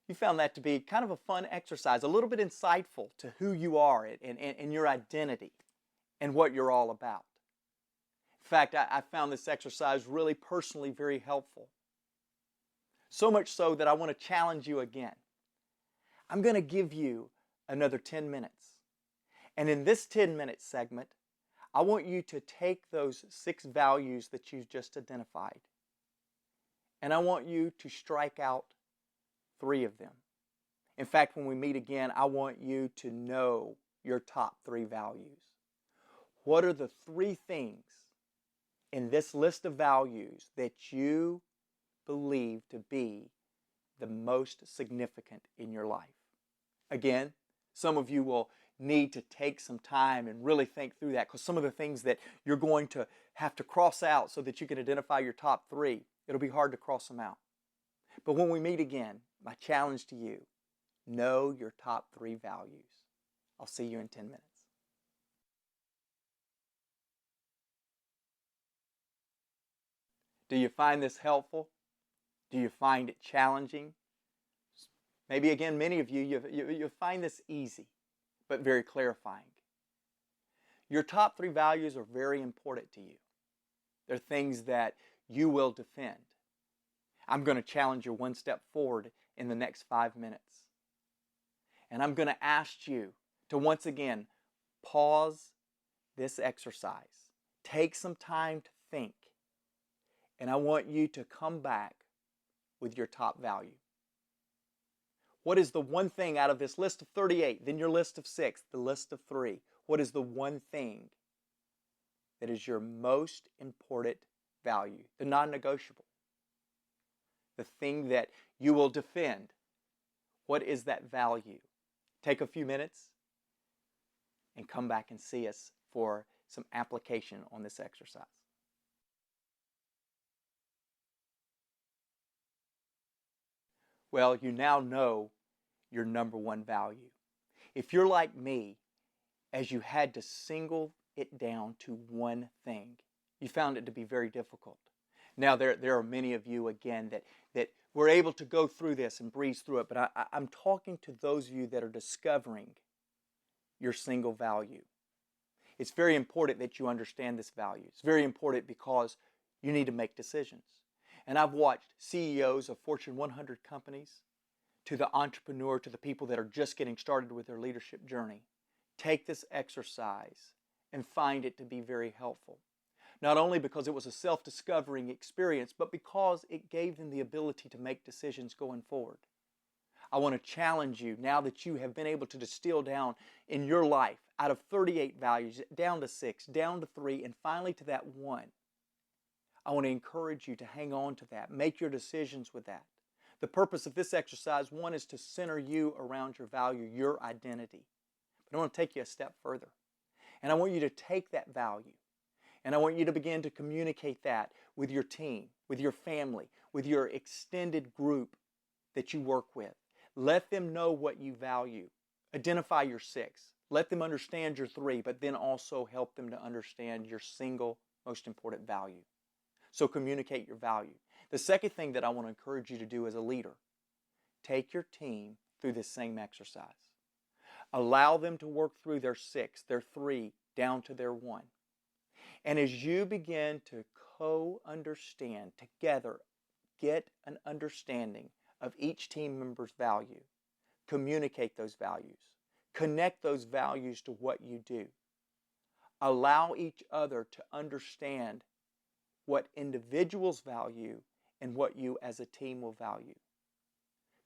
you found that to be kind of a fun exercise, a little bit insightful to who you are and your identity and what you're all about. In fact, I found this exercise really personally very helpful. So much so that I want to challenge you again. I'm going to give you another 10 minutes. And in this 10-minute segment, I want you to take those 6 values that you've just identified, and I want you to strike out 3 of them. In fact, when we meet again, I want you to know your top 3 values. What are the 3 things in this list of values that you believe to be the most significant in your life? Again, some of you will need to take some time and really think through that, because some of the things that you're going to have to cross out so that you can identify your top 3, it'll be hard to cross them out. But when we meet again, my challenge to you, know your top 3 values. I'll see you in 10 minutes. Do you find this helpful? Do you find it challenging? Maybe again, many of you find this easy, but very clarifying. Your top 3 values are very important to you. They're things that you will defend. I'm going to challenge you one step forward in the next 5 minutes. And I'm going to ask you to once again pause this exercise. Take some time to think. And I want you to come back with your top value. What is the one thing out of this list of 38, then your list of 6, the list of 3? What is the one thing that is your most important value, the non-negotiable? The thing that you will defend. What is that value? Take a few minutes and come back and see us for some application on this exercise. Well, you now know your number 1 value. If you're like me, as you had to single it down to one thing, you found it to be very difficult. Now, there are many of you, again, that were able to go through this and breeze through it, but I'm talking to those of you that are discovering your single value. It's very important that you understand this value. It's very important because you need to make decisions. And I've watched CEOs of Fortune 100 companies, to the entrepreneur, to the people that are just getting started with their leadership journey, take this exercise and find it to be very helpful. Not only because it was a self-discovering experience, but because it gave them the ability to make decisions going forward. I want to challenge you, now that you have been able to distill down in your life out of 38 values, down to 6, down to 3, and finally to that 1. I want to encourage you to hang on to that. Make your decisions with that. The purpose of this exercise, 1, is to center you around your value, your identity. But I want to take you a step further. And I want you to take that value, and I want you to begin to communicate that with your team, with your family, with your extended group that you work with. Let them know what you value. Identify your 6. Let them understand your 3, but then also help them to understand your single most important value. So communicate your value. The second thing that I want to encourage you to do as a leader, take your team through this same exercise. Allow them to work through their 6, their 3, down to their 1. And as you begin to co-understand together, get an understanding of each team member's value, communicate those values, connect those values to what you do. Allow each other to understand what individuals value and what you as a team will value.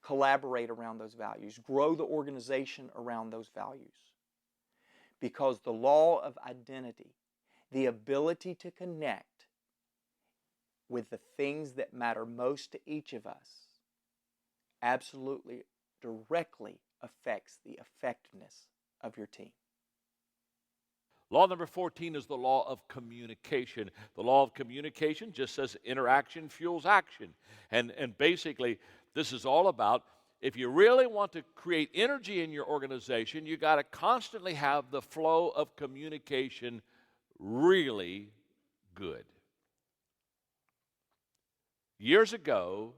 Collaborate around those values. Grow the organization around those values. Because the law of identity, the ability to connect with the things that matter most to each of us, absolutely directly affects the effectiveness of your team. Law number 14 is the law of communication. The law of communication just says interaction fuels action. And basically, this is all about, if you really want to create energy in your organization, you got to constantly have the flow of communication really good. Years ago,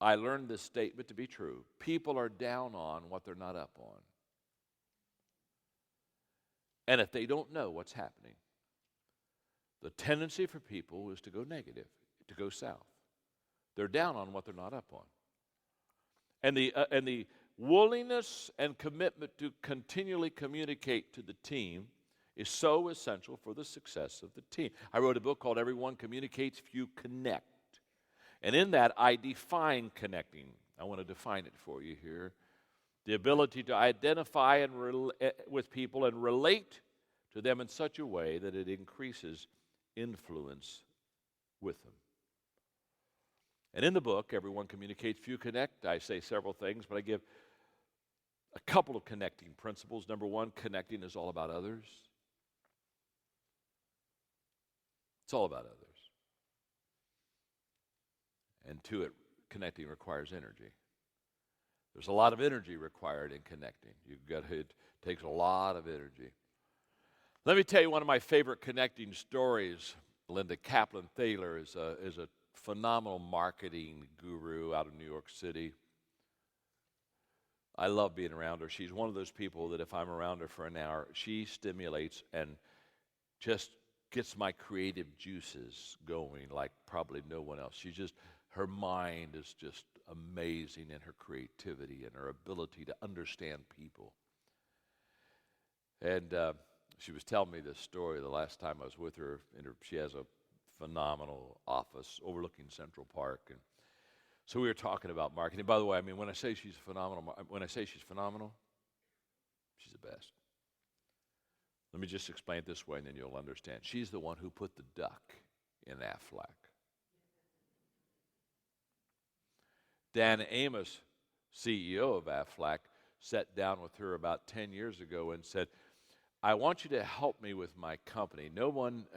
I learned this statement to be true. People are down on what they're not up on. And if they don't know what's happening, the tendency for people is to go negative, to go south. They're down on what they're not up on. And the willingness and commitment to continually communicate to the team is so essential for the success of the team. I wrote a book called Everyone Communicates, Few Connect. And in that, I define connecting. I want to define it for you here. The ability to identify with people and relate to them in such a way that it increases influence with them. And in the book, Everyone Communicates, Few Connect, I say several things, but I give a couple of connecting principles. Number one, connecting is all about others. It's all about others. And two, connecting requires energy. There's a lot of energy required in connecting. It takes a lot of energy. Let me tell you one of my favorite connecting stories. Linda Kaplan Thaler is a phenomenal marketing guru out of New York City. I love being around her. She's one of those people that if I'm around her for an hour, she stimulates and just gets my creative juices going like probably no one else. Her mind is just amazing in her creativity and her ability to understand people. And she was telling me this story the last time I was with her. She has a phenomenal office overlooking Central Park. And so we were talking about marketing. By the way, when I say she's phenomenal, she's the best. Let me just explain it this way and then you'll understand. She's the one who put the duck in Aflac. Dan Amos, CEO of Aflac, sat down with her about 10 years ago and said, I want you to help me with my company.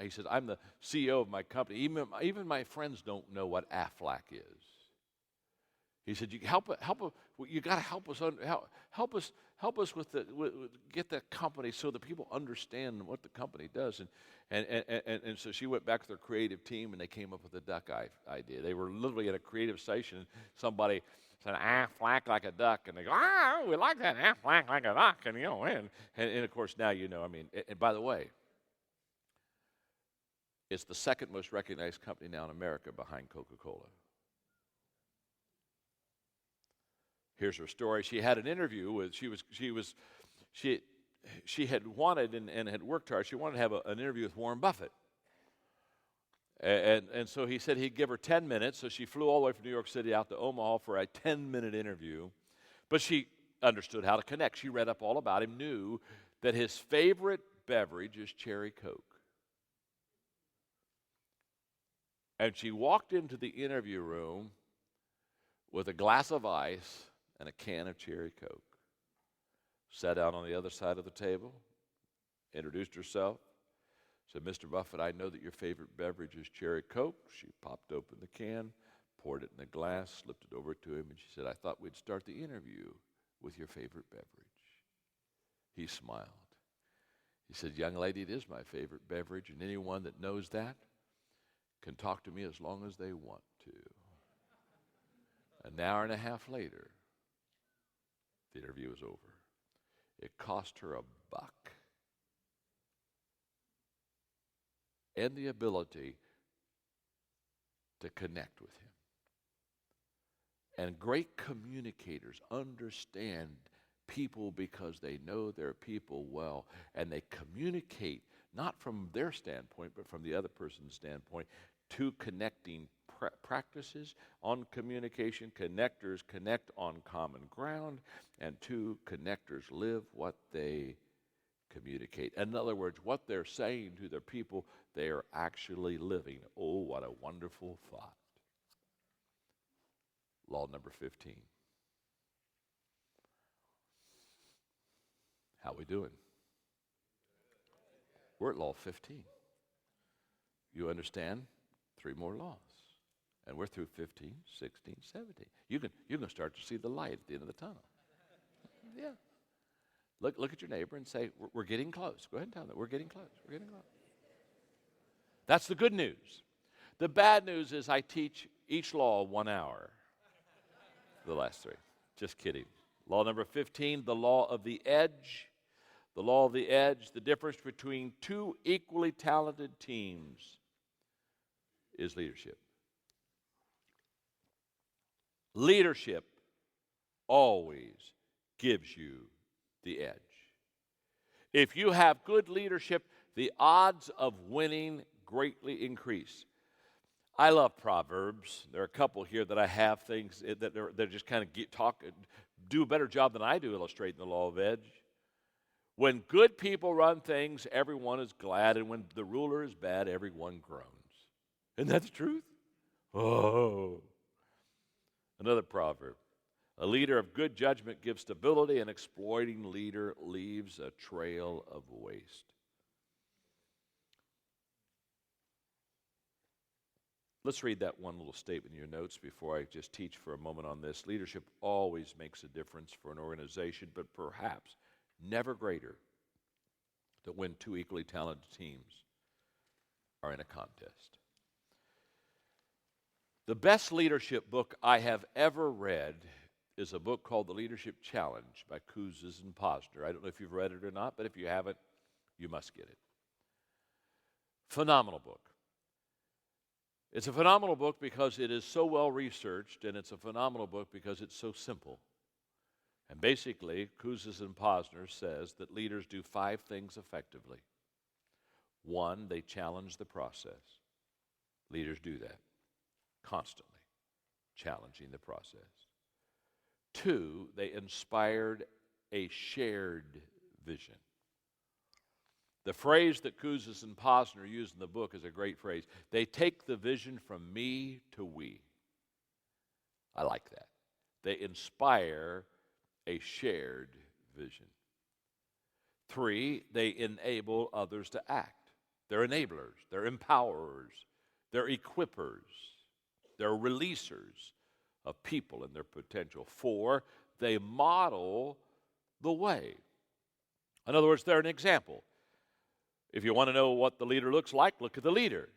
He said, I'm the CEO of my company. Even my friends don't know what Aflac is. He said, you got to help us with get the company so that people understand what the company does. And so she went back to their creative team and they came up with the duck idea. They were literally at a creative session. Somebody said, Aflac like a duck. And they go, we like that, Aflac like a duck. And of course now and by the way, it's the second most recognized company now in America behind Coca-Cola. Here's her story. She had an interview with, she had wanted and had worked hard. She wanted to have an interview with Warren Buffett. And so he said he'd give her 10 minutes. So she flew all the way from New York City out to Omaha for a 10-minute interview. But she understood how to connect. She read up all about him, knew that his favorite beverage is cherry Coke. And she walked into the interview room with a glass of ice and a can of cherry Coke. Sat down on the other side of the table, introduced herself, said, Mr. Buffett, I know that your favorite beverage is cherry Coke. She popped open the can, poured it in a glass, slipped it over to him, and she said, I thought we'd start the interview with your favorite beverage. He smiled. He said, young lady, it is my favorite beverage, and anyone that knows that can talk to me as long as they want to. An hour and a half later, the interview was over. It cost her $1 and the ability to connect with him. And great communicators understand people because they know their people well, and they communicate not from their standpoint, but from the other person's standpoint. Two connecting practices on communication. Connectors connect on common ground, and two connectors live what they communicate. In other words, what they're saying to their people, they are actually living. Oh, what a wonderful thought. Law number 15. How we doing? We're at law 15. You understand? 3 more laws. And we're through 15, 16, 17. You can start to see the light at the end of the tunnel. Yeah. Look at your neighbor and say, we're getting close. Go ahead and tell them that we're getting close. We're getting close. That's the good news. The bad news is I teach each law 1 hour. The last 3. Just kidding. Law number 15, the law of the edge. The law of the edge, the difference between 2 equally talented teams is leadership. Leadership always gives you the edge. If you have good leadership, the odds of winning greatly increase. I love Proverbs. There are a couple here that I have things that they're just kind of do a better job than I do illustrating the law of edge. When good people run things, everyone is glad, and when the ruler is bad, everyone groans. Isn't that the truth? Oh. Another proverb. A leader of good judgment gives stability, an exploiting leader leaves a trail of waste. Let's read that one little statement in your notes before I just teach for a moment on this. Leadership always makes a difference for an organization, but perhaps never greater than when 2 equally talented teams are in a contest. The best leadership book I have ever read is a book called The Leadership Challenge by Kouzes and Posner. I don't know if you've read it or not, but if you haven't, you must get it. Phenomenal book. It's a phenomenal book because it is so well researched, and it's a phenomenal book because it's so simple. And basically, Kouzes and Posner says that leaders do 5 things effectively. 1, they challenge the process. Leaders do that constantly, challenging the process. 2, they inspired a shared vision. The phrase that Kouzes and Posner use in the book is a great phrase. They take the vision from me to we. I like that. They inspire a shared vision. 3, they enable others to act. They're enablers. They're empowerers. They're equippers. They're releasers of people and their potential. 4, they model the way. In other words, they're an example. If you want to know what the leader looks like, look at the leader.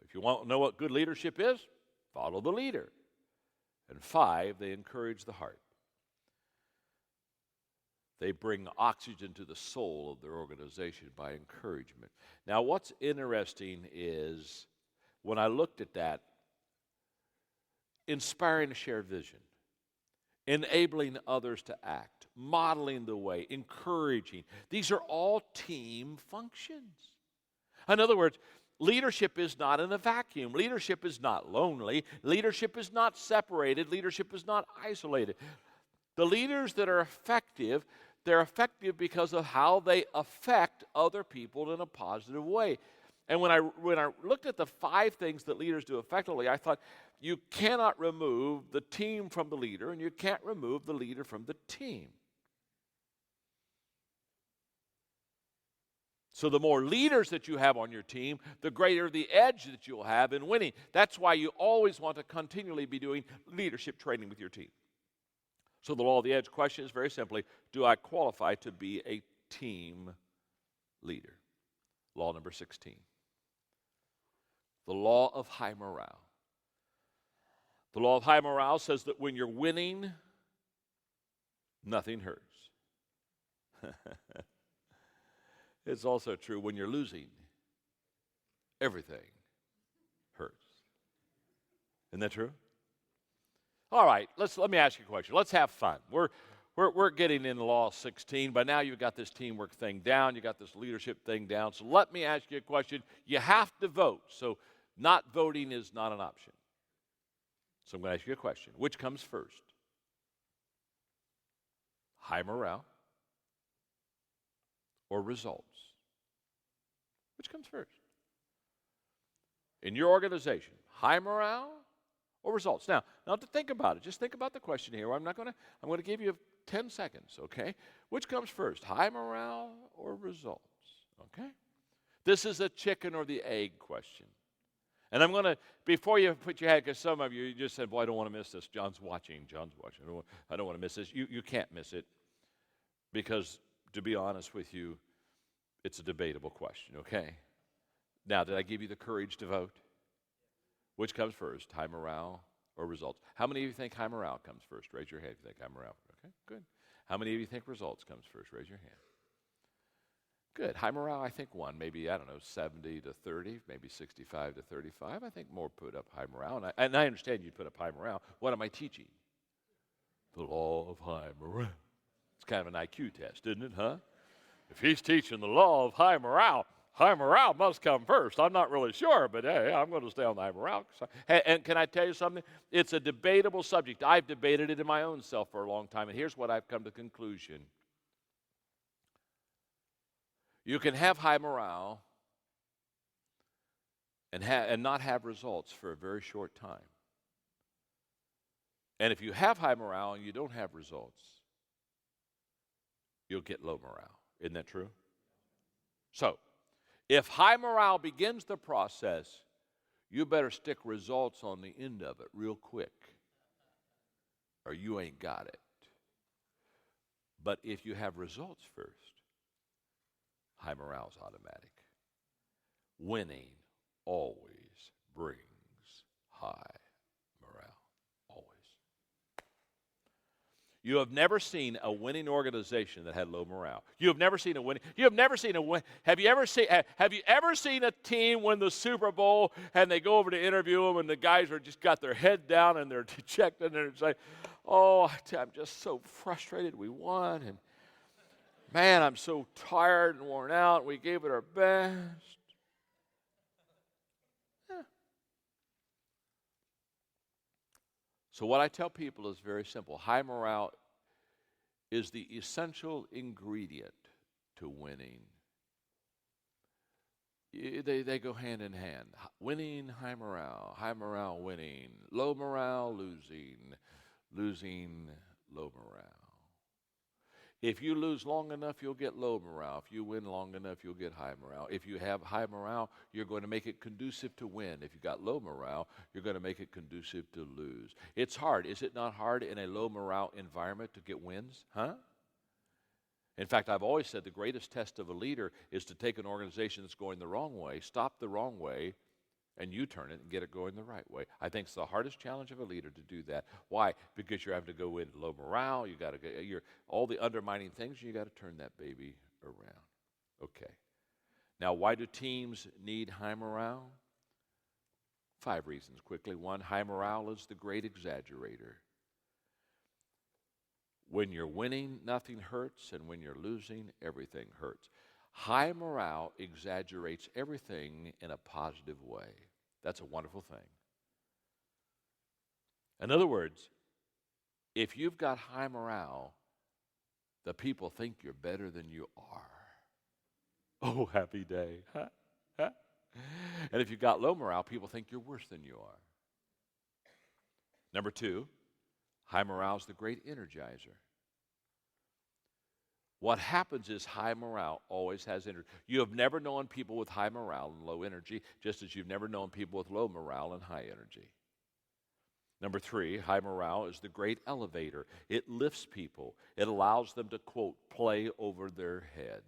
If you want to know what good leadership is, follow the leader. And 5, they encourage the heart. They bring oxygen to the soul of their organization by encouragement. Now, what's interesting is when I looked at that, inspiring a shared vision, enabling others to act, modeling the way, encouraging. These are all team functions. In other words, leadership is not in a vacuum. Leadership is not lonely. Leadership is not separated. Leadership is not isolated. The leaders that are effective, they're effective because of how they affect other people in a positive way. And when I looked at the 5 things that leaders do effectively, I thought, you cannot remove the team from the leader, and you can't remove the leader from the team. So the more leaders that you have on your team, the greater the edge that you'll have in winning. That's why you always want to continually be doing leadership training with your team. So the law of the edge question is very simply, do I qualify to be a team leader? Law number 16. The law of high morale. The law of high morale says that when you're winning, nothing hurts. It's also true when you're losing, everything hurts. Isn't that true? All right, let me ask you a question. Let's have fun. we're getting in the law of 16. By now you've got this teamwork thing down. You got this leadership thing down. So let me ask you a question. You have to vote. So not voting is not an option. So I'm going to ask you a question. Which comes first? High morale or results? Which comes first? In your organization, high morale or results? Now to think about it, just think about the question here. I'm going to give you 10 seconds, okay? Which comes first, high morale or results? Okay? This is a chicken or the egg question. And I'm going to, before you put your hand, because some of you just said, boy, I don't want to miss this. John's watching. I don't want to miss this. You can't miss it because, to be honest with you, it's a debatable question, okay? Now, did I give you the courage to vote? Which comes first, high morale or results? How many of you think high morale comes first? Raise your hand if you think high morale. Okay, good. How many of you think results comes first? Raise your hand. Good. High morale, I think won. Maybe, 70 to 30, maybe 65 to 35. I think more put up high morale. And I understand you'd put up high morale. What am I teaching? The law of high morale. It's kind of an IQ test, isn't it, huh? If he's teaching the law of high morale must come first. I'm not really sure, but hey, I'm going to stay on the high morale. And can I tell you something? It's a debatable subject. I've debated it in my own self for a long time, and here's what I've come to the conclusion. You can have high morale and not have results for a very short time. And if you have high morale and you don't have results, you'll get low morale. Isn't that true? So, if high morale begins the process, you better stick results on the end of it real quick, or you ain't got it. But if you have results first, high morale is automatic. Winning always brings high morale. Always. You have never seen a winning organization that had low morale. You have never seen a winning. Have you ever seen a team win the Super Bowl and they go over to interview them and the guys are just got their head down and they're dejected and they're saying, "Oh, I'm just so frustrated. We won and man, I'm so tired and worn out. We gave it our best." Yeah. So what I tell people is very simple. High morale is the essential ingredient to winning. They go hand in hand. Winning, high morale, winning. Low morale, losing, low morale. If you lose long enough, you'll get low morale. If you win long enough, you'll get high morale. If you have high morale, you're going to make it conducive to win. If you've got low morale, you're going to make it conducive to lose. It's hard. Is it not hard in a low morale environment to get wins? Huh? In fact, I've always said the greatest test of a leader is to take an organization that's going the wrong way, stop the wrong way, and you turn it and get it going the right way. I think it's the hardest challenge of a leader to do that. Why? Because you're having to go in low morale. You got to get all the undermining things. You got to turn that baby around. Okay. Now, why do teams need high morale? 5 reasons quickly. 1, high morale is the great exaggerator. When you're winning, nothing hurts, and when you're losing, everything hurts. High morale exaggerates everything in a positive way. That's a wonderful thing. In other words, if you've got high morale, the people think you're better than you are. Oh, happy day. And if you've got low morale, people think you're worse than you are. Number 2, high morale is the great energizer. What happens is high morale always has energy. You have never known people with high morale and low energy, just as you've never known people with low morale and high energy. Number 3, high morale is the great elevator. It lifts people. It allows them to, quote, play over their heads.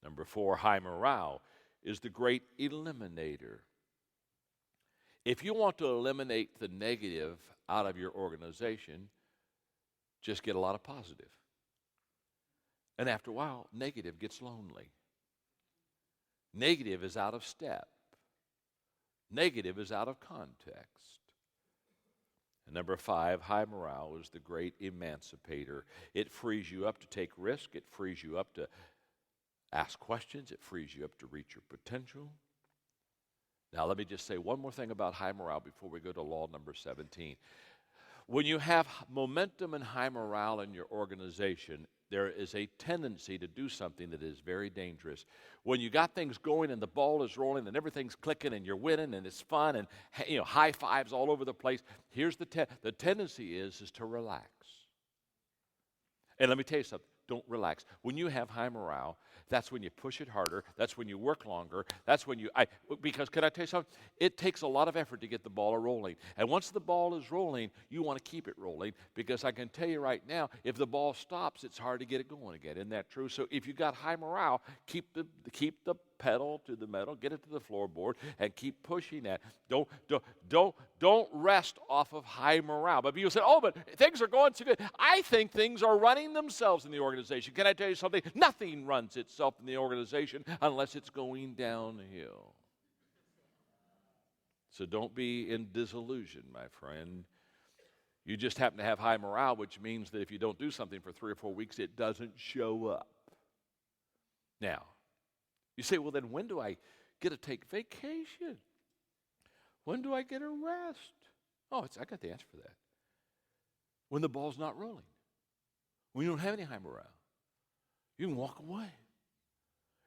Number 4, high morale is the great eliminator. If you want to eliminate the negative out of your organization, just get a lot of positive. And after a while, negative gets lonely. Negative is out of step. Negative is out of context. And number 5, high morale is the great emancipator. It frees you up to take risk. It frees you up to ask questions. It frees you up to reach your potential. Now, let me just say one more thing about high morale before we go to law number 17. When you have momentum and high morale in your organization, there is a tendency to do something that is very dangerous. When you got things going and the ball is rolling and everything's clicking and you're winning and it's fun and high fives all over the place, here's the tendency is to relax. And let me tell you something. Don't relax. When you have high morale, that's when you push it harder. That's when you work longer. That's when because can I tell you something? It takes a lot of effort to get the ball rolling. And once the ball is rolling, you want to keep it rolling, because I can tell you right now, if the ball stops, it's hard to get it going again. Isn't that true? So if you got high morale, keep the pedal to the metal, get it to the floorboard, and keep pushing that. Don't rest off of high morale. But people say, oh, but things are going so good. I think things are running themselves in the organization. Can I tell you something? Nothing runs itself in the organization unless it's going downhill. So don't be in disillusion, my friend. You just happen to have high morale, which means that if you don't do something for 3 or 4 weeks, it doesn't show up. Now, you say, well, then when do I get to take vacation? When do I get a rest? Oh, I got the answer for that. When the ball's not rolling. When you don't have any high morale. You can walk away.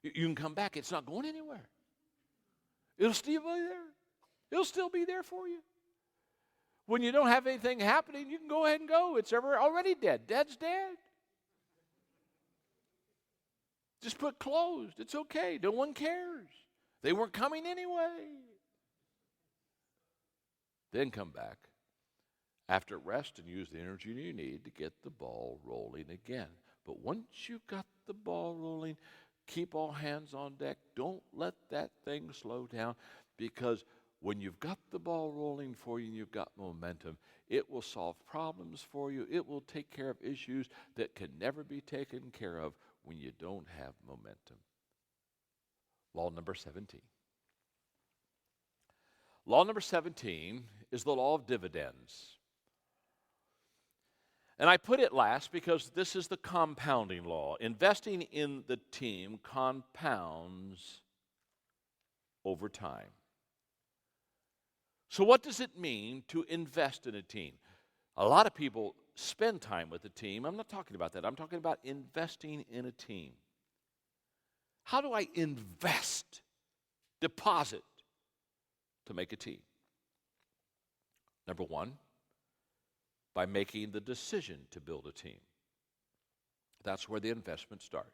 You can come back. It's not going anywhere. It'll still be there. It'll still be there for you. When you don't have anything happening, you can go ahead and go. It's already dead. Dead's dead. Just put closed. It's okay. No one cares. They weren't coming anyway. Then come back after rest and use the energy you need to get the ball rolling again. But once you've got the ball rolling, keep all hands on deck. Don't let that thing slow down, because when you've got the ball rolling for you and you've got momentum, it will solve problems for you. It will take care of issues that can never be taken care of when you don't have momentum. Law number 17. Law number 17 is the law of dividends. And I put it last because this is the compounding law. Investing in the team compounds over time. So what does it mean to invest in a team? A lot of people spend time with a team. I'm not talking about that. I'm talking about investing in a team. How do I invest, deposit to make a team? Number 1, by making the decision to build a team. That's where the investment starts.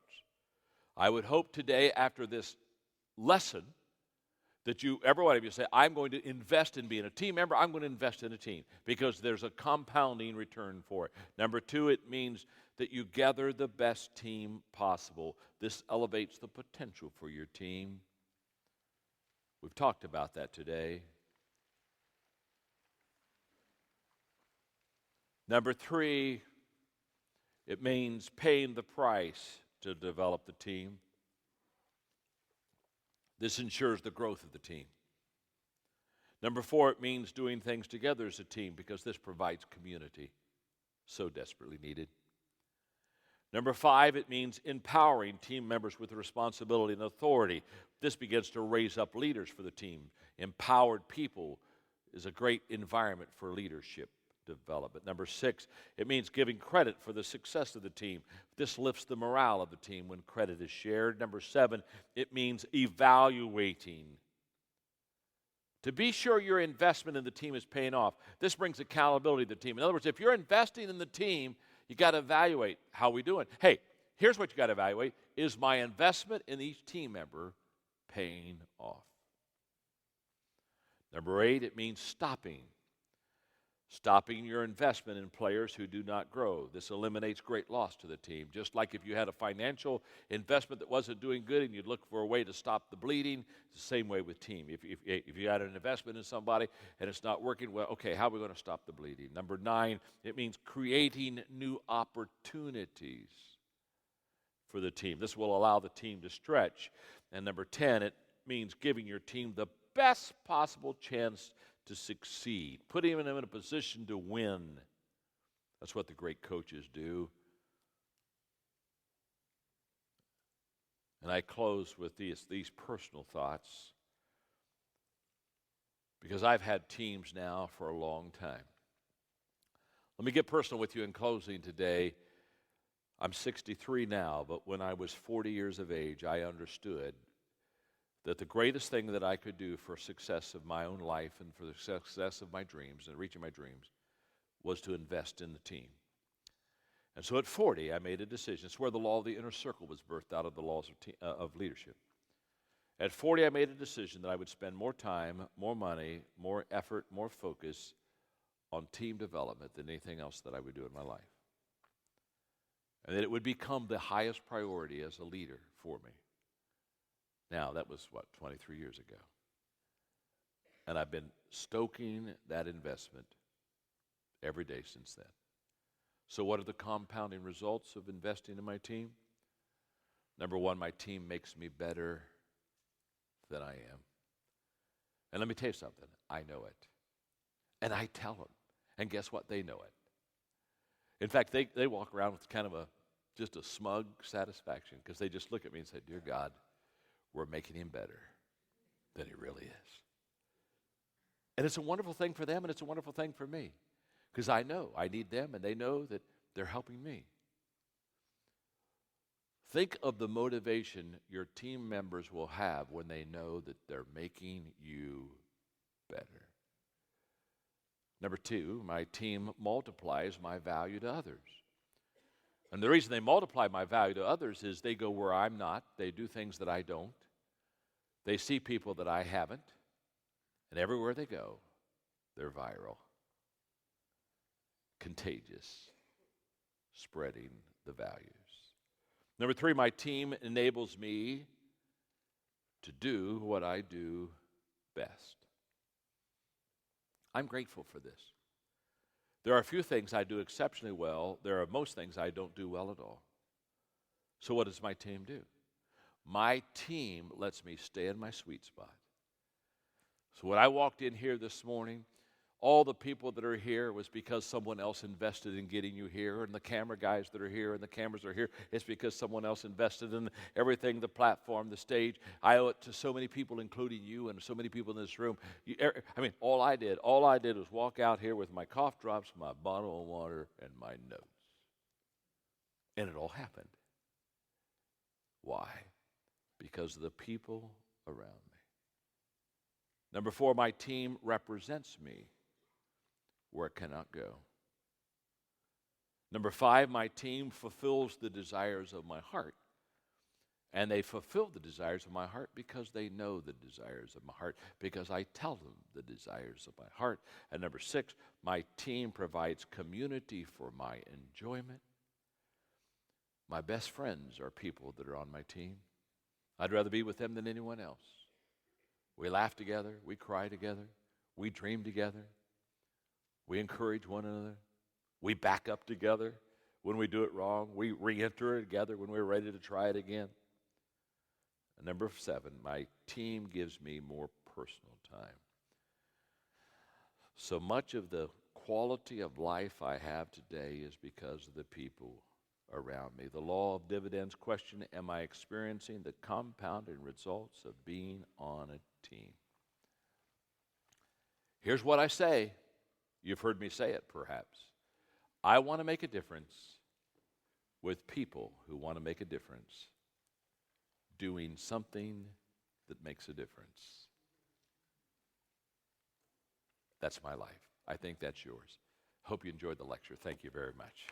I would hope today, after this lesson, that every one of you say, I'm going to invest in being a team member. I'm going to invest in a team, because there's a compounding return for it. Number 2, it means that you gather the best team possible. This elevates the potential for your team. We've talked about that today. Number 3, it means paying the price to develop the team. This ensures the growth of the team. Number 4, it means doing things together as a team, because this provides community, so desperately needed. Number 5, it means empowering team members with responsibility and authority. This begins to raise up leaders for the team. Empowered people is a great environment for leadership development. Number 6, it means giving credit for the success of the team. This lifts the morale of the team when credit is shared. Number 7, it means evaluating. To be sure your investment in the team is paying off. This brings accountability to the team. In other words, if you're investing in the team, you got to evaluate how we doing. Hey, here's what you got to evaluate. Is my investment in each team member paying off? Number 8, it means stopping your investment in players who do not grow. This eliminates great loss to the team. Just like if you had a financial investment that wasn't doing good and you'd look for a way to stop the bleeding, it's the same way with team. If you had an investment in somebody and it's not working well, okay, how are we going to stop the bleeding? Number 9, it means creating new opportunities for the team. This will allow the team to stretch. And number 10, it means giving your team the best possible chance to succeed, putting them in a position to win. That's what the great coaches do. And I close with these personal thoughts, because I've had teams now for a long time. Let me get personal with you in closing today. I'm 63 now, but when I was 40 years of age, I understood that the greatest thing that I could do for success of my own life and for the success of my dreams and reaching my dreams was to invest in the team. And so at 40, I made a decision. It's where the law of the inner circle was birthed out of the laws of leadership. At 40, I made a decision that I would spend more time, more money, more effort, more focus on team development than anything else that I would do in my life. And that it would become the highest priority as a leader for me. Now, that was, 23 years ago. And I've been stoking that investment every day since then. So what are the compounding results of investing in my team? Number one, my team makes me better than I am. And let me tell you something. I know it. And I tell them. And guess what? They know it. In fact, they walk around with kind of just a smug satisfaction, because they just look at me and say, "Dear God, we're making him better than he really is." And it's a wonderful thing for them, and it's a wonderful thing for me, because I know I need them, and they know that they're helping me. Think of the motivation your team members will have when they know that they're making you better. Number two, my team multiplies my value to others. And the reason they multiply my value to others is they go where I'm not. They do things that I don't. They see people that I haven't. And everywhere they go, they're viral, contagious, spreading the values. Number three, my team enables me to do what I do best. I'm grateful for this. There are a few things I do exceptionally well. There are most things I don't do well at all. So what does my team do? My team lets me stay in my sweet spot. So when I walked in here this morning, all the people that are here was because someone else invested in getting you here, and the camera guys that are here and the cameras are here, it's because someone else invested in everything, the platform, the stage. I owe it to so many people, including you and so many people in this room. All I did was walk out here with my cough drops, my bottle of water, and my notes. And it all happened. Why? Because of the people around me. Number four, my team represents me where it cannot go. Number five, my team fulfills the desires of my heart. And they fulfill the desires of my heart because they know the desires of my heart, because I tell them the desires of my heart. And number six, my team provides community for my enjoyment. My best friends are people that are on my team. I'd rather be with them than anyone else. We laugh together, we cry together, we dream together, we encourage one another, we back up together when we do it wrong, we re-enter it together when we're ready to try it again. And number seven, my team gives me more personal time. So much of the quality of life I have today is because of the people around me. The law of dividends question, am I experiencing the compounding results of being on a team? Here's what I say. You've heard me say it, perhaps. I want to make a difference with people who want to make a difference, doing something that makes a difference. That's my life. I think that's yours. Hope you enjoyed the lecture. Thank you very much.